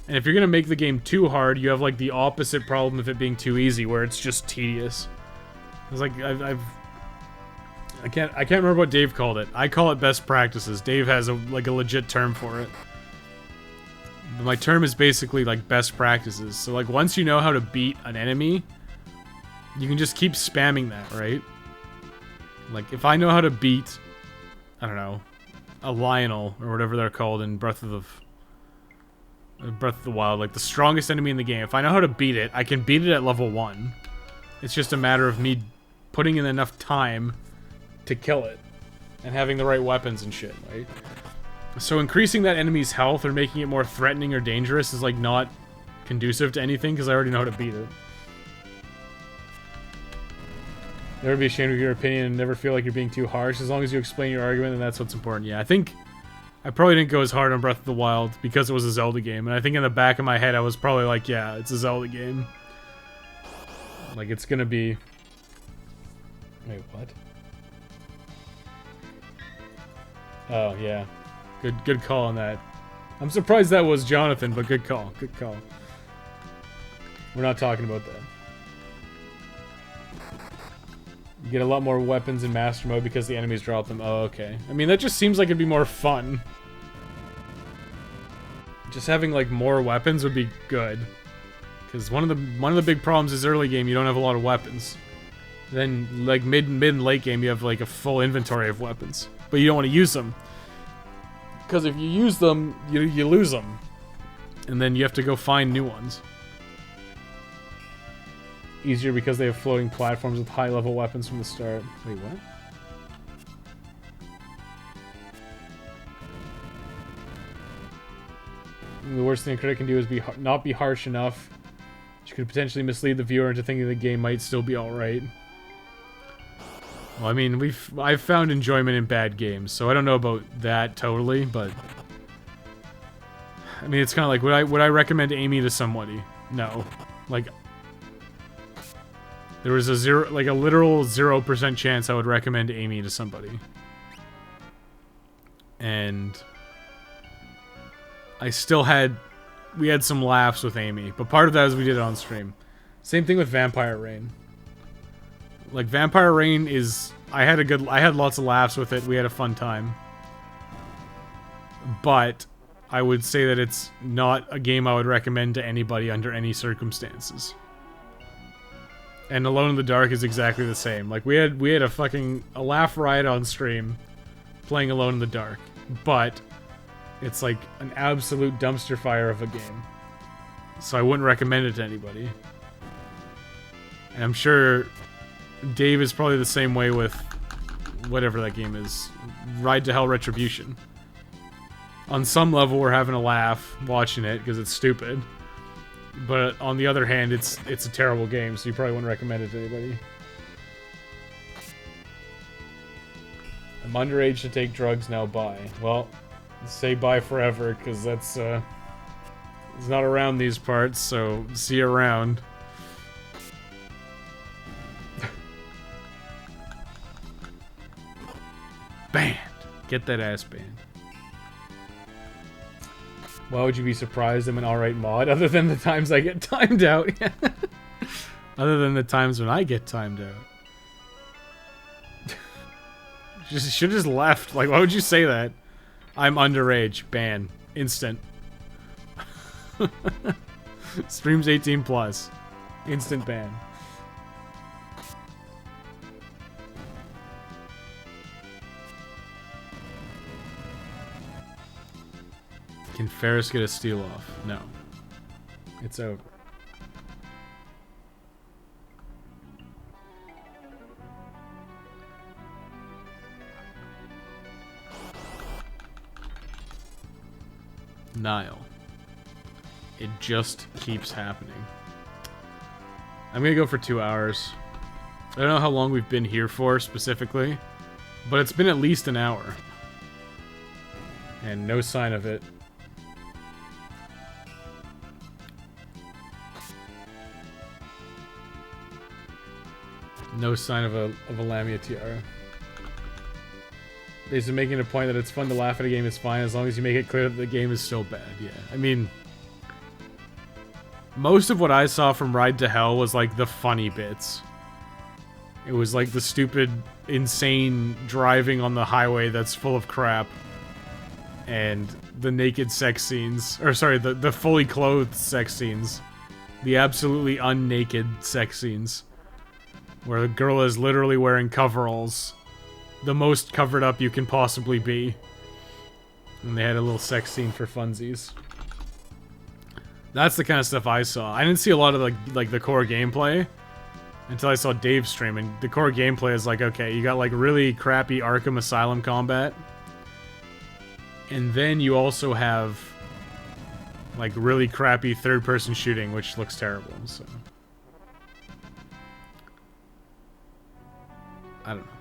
Speaker 1: And if you're gonna make the game too hard, you have, like, the opposite problem of it being too easy, where it's just tedious. It's like, I can't remember what Dave called it. I call it best practices. Dave has, a legit term for it. But my term is basically, like, best practices. So, like, once you know how to beat an enemy... You can just keep spamming that, right? Like, if I know how to beat, I don't know, a Lionel, or whatever they're called in Breath of the Wild, like the strongest enemy in the game, if I know how to beat it, I can beat it at level 1. It's just a matter of me putting in enough time to kill it, and having the right weapons and shit, right? So increasing that enemy's health or making it more threatening or dangerous is, like, not conducive to anything, because I already know how to beat it. Never be ashamed of your opinion and never feel like you're being too harsh. As long as you explain your argument, then that's what's important. Yeah, I think I probably didn't go as hard on Breath of the Wild because it was a Zelda game. And I think in the back of my head, I was probably like, yeah, it's a Zelda game. Like, it's gonna be... Wait, what? Oh, yeah. Good call on that. I'm surprised that was Jonathan, but good call. Good call. We're not talking about that. You get a lot more weapons in Master Mode because the enemies drop them. Oh, okay. I mean, that just seems like it'd be more fun. Just having, like, more weapons would be good. Because one of the big problems is early game, you don't have a lot of weapons. Then, like, mid and late game, you have, like, a full inventory of weapons. But you don't want to use them. Because if you use them, you lose them. And then you have to go find new ones. Easier because they have floating platforms with high-level weapons from the start. Wait, what? The worst thing a critic can do is not be harsh enough, which could potentially mislead the viewer into thinking the game might still be alright. Well, I mean, I've found enjoyment in bad games, so I don't know about that totally, but... I mean, it's kind of like, would I recommend Amy to somebody? No. Like... There was a literal 0% chance I would recommend Amy to somebody. And... we had some laughs with Amy, but part of that is we did it on stream. Same thing with Vampire Rain. Like, Vampire Rain is... I had lots of laughs with it, we had a fun time. But, I would say that it's not a game I would recommend to anybody under any circumstances. And Alone in the Dark is exactly the same. Like, we had a laugh riot on stream, playing Alone in the Dark. But, it's like an absolute dumpster fire of a game. So I wouldn't recommend it to anybody. And I'm sure Dave is probably the same way with whatever that game is. Ride to Hell Retribution. On some level, we're having a laugh watching it because it's stupid. But on the other hand, it's a terrible game, so you probably wouldn't recommend it to anybody. I'm underage to take drugs, now bye. Well, say bye forever, because that's, it's not around these parts, so see you around. Banned! Get that ass banned. Why would you be surprised I'm an alright mod? Other than the times I get timed out. Other than the times when I get timed out. Should've just left. Like, why would you say that? I'm underage. Ban. Instant. Streams 18 plus. Instant ban. Can Ferris get a steal off? No. It's over. Nile. It just keeps happening. I'm gonna go for 2 hours. I don't know how long we've been here for specifically, but it's been at least an hour. And no sign of it. No sign of a Lamia tiara. Basically making a point that it's fun to laugh at a game is fine as long as you make it clear that the game is still bad. Yeah, I mean... Most of what I saw from Ride to Hell was like the funny bits. It was like the stupid, insane driving on the highway that's full of crap. And the naked sex scenes. Or sorry, the fully clothed sex scenes. The absolutely unnaked sex scenes. Where the girl is literally wearing coveralls. The most covered up you can possibly be. And they had a little sex scene for funsies. That's the kind of stuff I saw. I didn't see a lot of like the core gameplay until I saw Dave stream, and the core gameplay is like, okay, you got like really crappy Arkham Asylum combat. And then you also have like really crappy third-person shooting, which looks terrible, so... I don't know.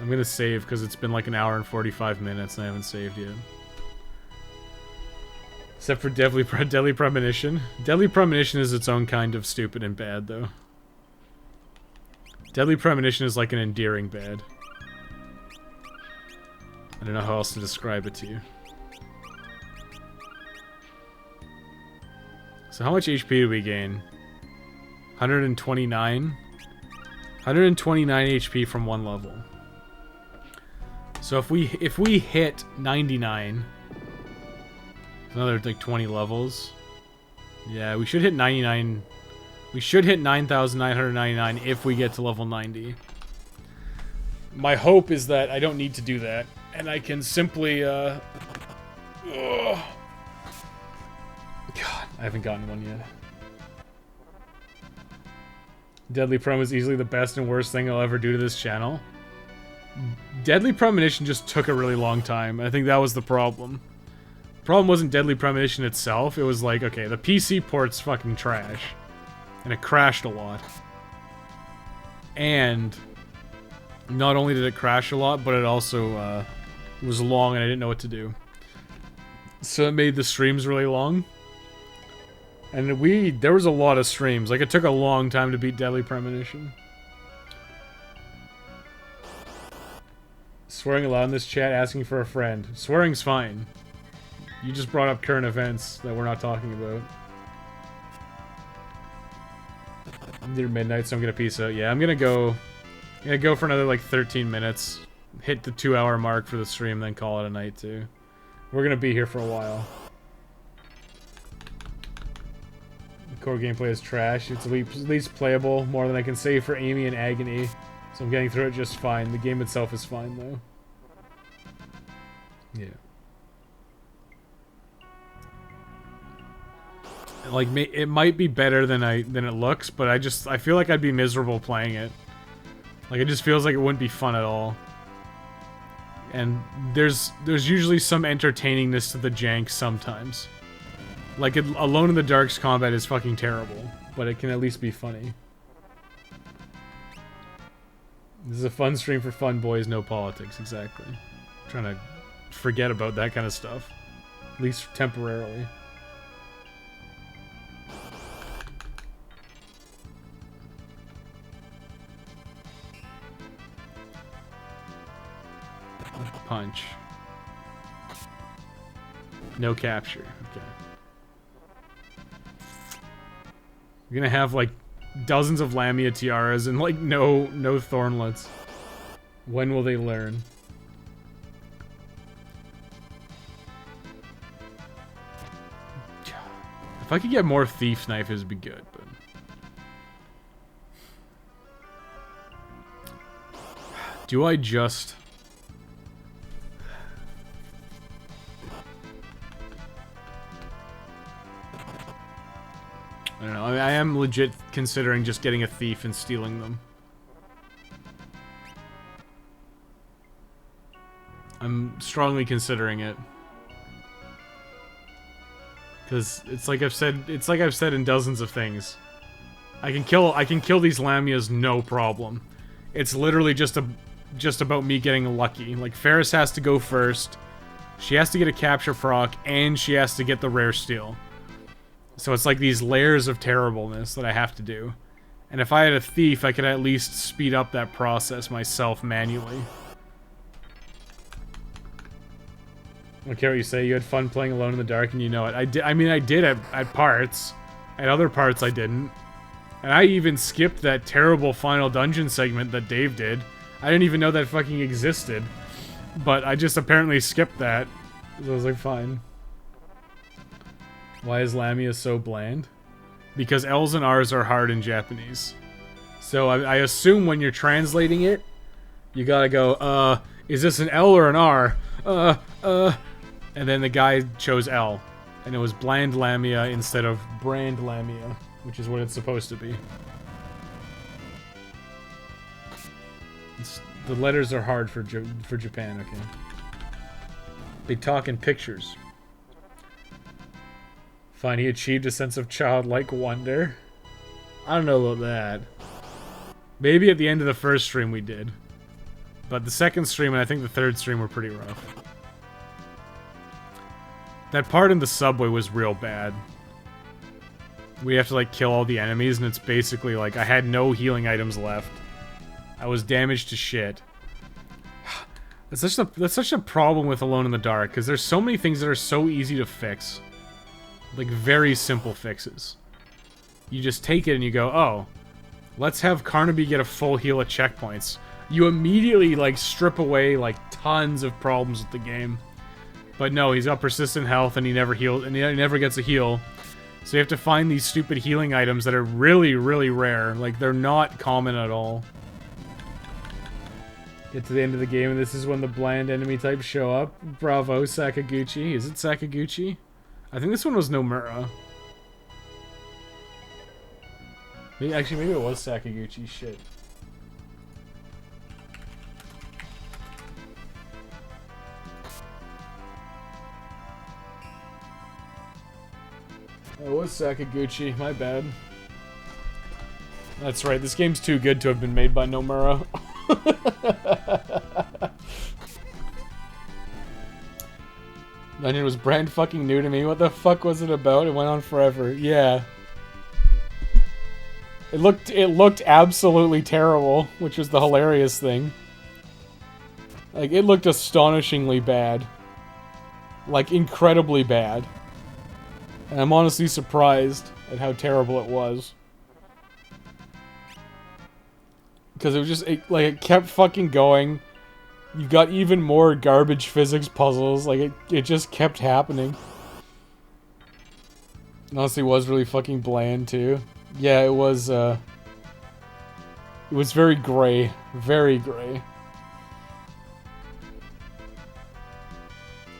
Speaker 1: I'm gonna save because it's been like an hour and 45 minutes and I haven't saved yet. Except for Deadly Premonition. Deadly Premonition is its own kind of stupid and bad, though. Deadly Premonition is like an endearing bad. I don't know how else to describe it to you. So how much HP do we gain? 129? 129 HP from one level. So if we hit 99, another like 20 levels. Yeah, we should hit 99. We should hit 9,999 if we get to level 90. My hope is that I don't need to do that, and I can simply God, I haven't gotten one yet. Deadly Prem is easily the best and worst thing I'll ever do to this channel. Deadly Premonition just took a really long time. I think that was the problem. The problem wasn't Deadly Premonition itself. It was like, okay, the PC port's fucking trash. And it crashed a lot. And not only did it crash a lot, but it also was long and I didn't know what to do. So it made the streams really long. And there was a lot of streams. Like, it took a long time to beat Deadly Premonition. Swearing aloud in this chat, asking for a friend. Swearing's fine. You just brought up current events that we're not talking about. Near midnight, so I'm gonna peace out. Yeah, I'm gonna go for another like 13 minutes. Hit the 2-hour mark for the stream, then call it a night too. We're gonna be here for a while. The core gameplay is trash. It's at least playable, more than I can say for Amy and Agony. So I'm getting through it just fine. The game itself is fine though. Yeah. Like, it might be better than it looks, but I feel like I'd be miserable playing it. Like, it just feels like it wouldn't be fun at all. And there's usually some entertainingness to the jank sometimes. Like, Alone in the Dark's combat is fucking terrible, but it can at least be funny. This is a fun stream for fun boys, no politics, exactly. I'm trying to forget about that kind of stuff. At least temporarily. Punch. No capture. Okay. We're gonna have like dozens of Lamia tiaras and like no Thornlets. When will they learn? If I could get more Thief Knives, it'd be good, but do I just I don't know. I am legit considering just getting a thief and stealing them. I'm strongly considering it. Because it's like I've said in dozens of things. I can kill these Lamias no problem. It's literally just about me getting lucky. Like, Ferris has to go first. She has to get a capture proc, and she has to get the rare steal. So it's like these layers of terribleness that I have to do. And if I had a thief, I could at least speed up that process myself manually. I don't care what you say, you had fun playing Alone in the Dark and you know it. I mean, I did at parts. At other parts, I didn't. And I even skipped that terrible final dungeon segment that Dave did. I didn't even know that fucking existed. But I just apparently skipped that. So I was like, fine. Why is Lamia so bland? Because L's and R's are hard in Japanese. So I assume when you're translating it, you gotta go, is this an L or an R? And then the guy chose L. And it was Bland Lamia instead of Brand Lamia, which is what it's supposed to be. The letters are hard for Japan, okay. They talk in pictures. Fine, he achieved a sense of childlike wonder. I don't know about that. Maybe at the end of the first stream we did. But the second stream and I think the third stream were pretty rough. That part in the subway was real bad. We have to, like, kill all the enemies, and it's basically, like, I had no healing items left. I was damaged to shit. That's such a problem with Alone in the Dark, because there's so many things that are so easy to fix. Like, very simple fixes. You just take it and you go, oh, let's have Carnaby get a full heal at checkpoints. You immediately, like, strip away, like, tons of problems with the game. But no, he's got persistent health and he never heals, and he never gets a heal. So you have to find these stupid healing items that are really, really rare. Like, they're not common at all. Get to the end of the game and this is when the bland enemy types show up. Bravo, Sakaguchi. Is it Sakaguchi? I think this one was Nomura. Actually, maybe it was Sakaguchi. Shit. It was Sakaguchi, my bad. That's right, this game's too good to have been made by Nomura. Dungeon was brand fucking new to me. What the fuck was it about? It went on forever. Yeah. It looked absolutely terrible, which was the hilarious thing. Like, it looked astonishingly bad. Like, incredibly bad. And I'm honestly surprised at how terrible it was. Because it was just, it kept fucking going. You got even more garbage physics puzzles. Like, it just kept happening. And honestly, it was really fucking bland, too. Yeah, it was very gray. Very gray.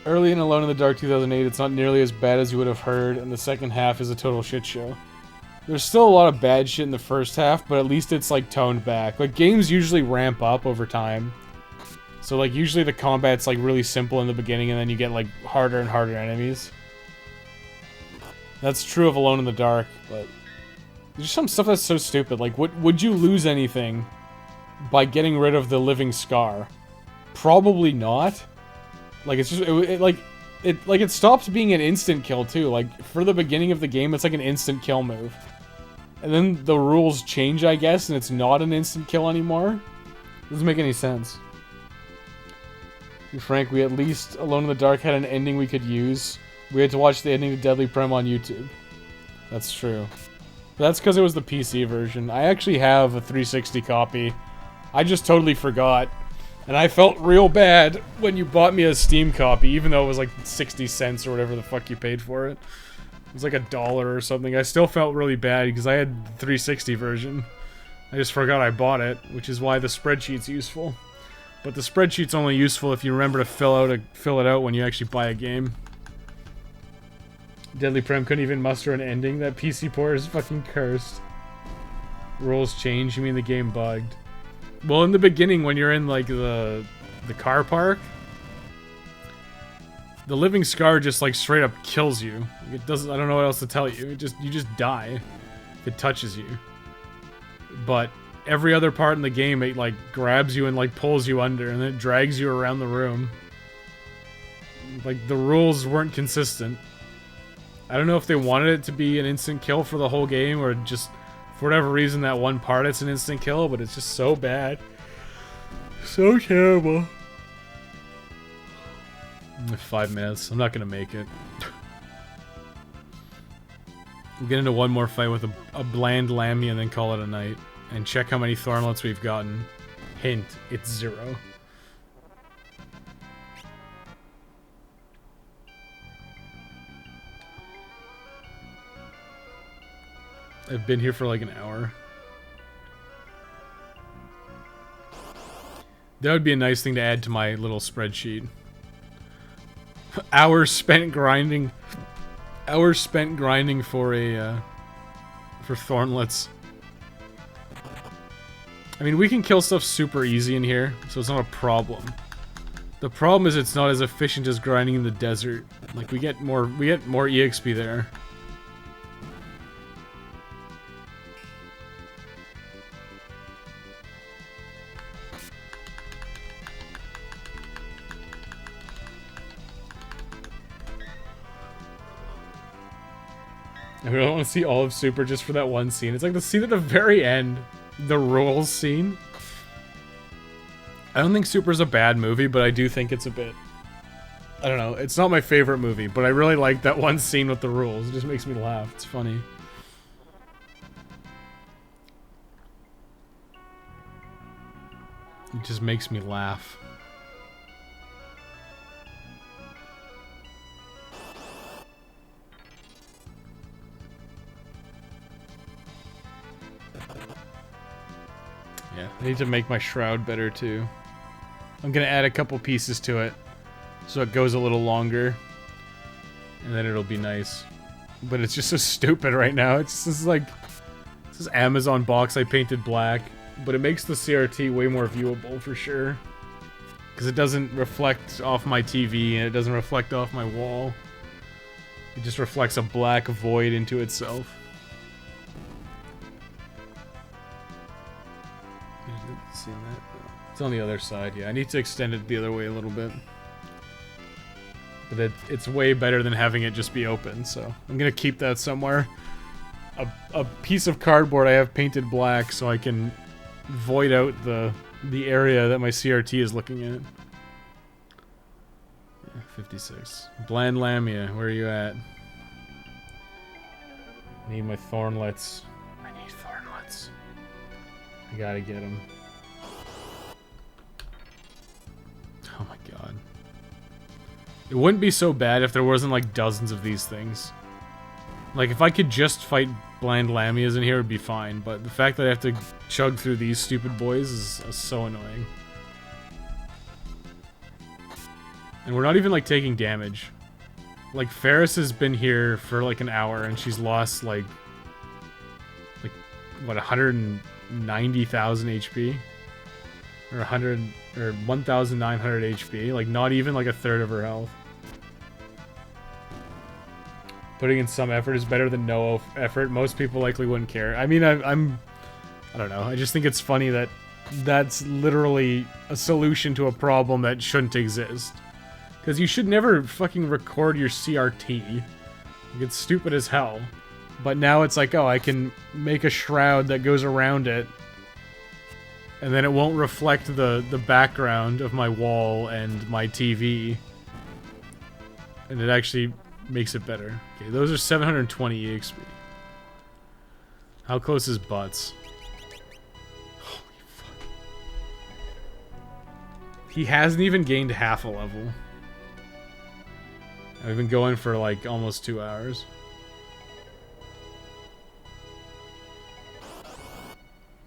Speaker 1: Early in Alone in the Dark 2008, it's not nearly as bad as you would have heard, and the second half is a total shit show. There's still a lot of bad shit in the first half, but at least it's, like, toned back. Like, games usually ramp up over time. So, like, usually the combat's, like, really simple in the beginning, and then you get, like, harder and harder enemies. That's true of Alone in the Dark, but there's some stuff that's so stupid. Like, would you lose anything by getting rid of the living scar? Probably not. Like, it's just, it stops being an instant kill, too. Like, for the beginning of the game, it's like an instant kill move. And then the rules change, I guess, and it's not an instant kill anymore. Doesn't make any sense. To be frank, we at least, Alone in the Dark, had an ending we could use. We had to watch the ending to Deadly Prem on YouTube. That's true. But that's because it was the PC version. I actually have a 360 copy. I just totally forgot. And I felt real bad when you bought me a Steam copy, even though it was like 60 cents or whatever the fuck you paid for it. It was like $1 or something. I still felt really bad because I had the 360 version. I just forgot I bought it, which is why the spreadsheet's useful. But the spreadsheet's only useful if you remember to fill it out when you actually buy a game. Deadly Prem couldn't even muster an ending. That PC port is fucking cursed. Rules change, you mean the game bugged. Well, in the beginning, when you're in, like, the car park, the living scar just, like, straight up kills you. It doesn't, I don't know what else to tell you. You just die if it touches you. But every other part in the game, it, like, grabs you and, like, pulls you under, and then it drags you around the room. Like, the rules weren't consistent. I don't know if they wanted it to be an instant kill for the whole game, or just, for whatever reason, that one part it's an instant kill, but it's just so bad. So terrible. 5 minutes. I'm not gonna make it. We'll get into one more fight with a bland Lammy and then call it a night. And check how many Thornlets we've gotten. Hint, it's 0. I've been here for like an hour. That would be a nice thing to add to my little spreadsheet. Hours spent grinding. Hours spent grinding for a, for Thornlets. I mean, we can kill stuff super easy in here, so it's not a problem. The problem is it's not as efficient as grinding in the desert. Like, we get more EXP there. I really want to see all of Super just for that one scene. It's like the scene at the very end. The rules scene. I don't think Super's a bad movie, but I do think it's a bit... I don't know. It's not my favorite movie, but I really like that one scene with the rules. It just makes me laugh. It's funny. It just makes me laugh. Yeah, I need to make my shroud better too. I'm gonna add a couple pieces to it so it goes a little longer, and then it'll be nice. But it's just so stupid right now. It's just like this Amazon box I painted black, but it makes the CRT way more viewable for sure, because it doesn't reflect off my TV and it doesn't reflect off my wall. It just reflects a black void into itself. Seen that? It's on the other side. Yeah, I need to extend it the other way a little bit. But it's way better than having it just be open, so I'm gonna keep that somewhere. A piece of cardboard I have painted black so I can void out the area that my CRT is looking at. Yeah, 56. Bland Lamia, where are you at? I need my Thornlets. I need Thornlets. I gotta get them. Oh my god. It wouldn't be so bad if there wasn't like dozens of these things. Like if I could just fight Bland Lamias in here, it would be fine, but the fact that I have to chug through these stupid boys is so annoying. And we're not even like taking damage. Like Ferris has been here for like an hour and she's lost like what, 190,000 HP? Or 100 or 1,900 HP, like not even like a third of her health. Putting in some effort is better than no effort. Most people likely wouldn't care. I mean, I don't know. I just think it's funny that that's literally a solution to a problem that shouldn't exist. Because you should never fucking record your CRT. Like, it's stupid as hell. But now it's like, oh, I can make a shroud that goes around it. And then it won't reflect the background of my wall and my TV. And it actually makes it better. Okay, those are 720 EXP. How close is Butts? Holy fuck. He hasn't even gained half a level. I've been going for like almost 2 hours.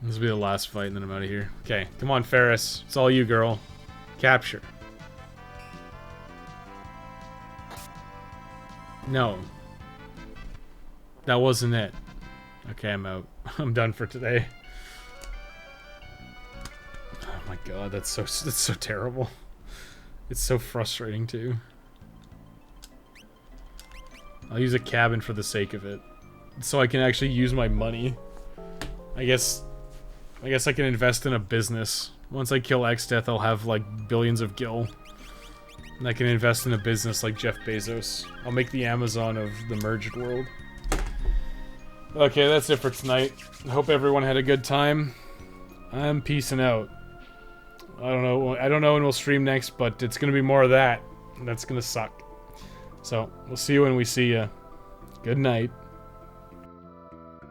Speaker 1: This will be the last fight and then I'm out of here. Okay, come on Ferris. It's all you, girl. Capture. No. That wasn't it. Okay, I'm out. I'm done for today. Oh my god, that's so terrible. It's so frustrating too. I'll use a cabin for the sake of it. So I can actually use my money. I guess I can invest in a business. Once I kill X-Death, I'll have like billions of gil. And I can invest in a business like Jeff Bezos. I'll make the Amazon of the merged world. Okay, that's it for tonight. I hope everyone had a good time. I'm peacing out. I don't know when we'll stream next, but it's gonna be more of that. And that's gonna suck. So, we'll see you when we see you. Good night.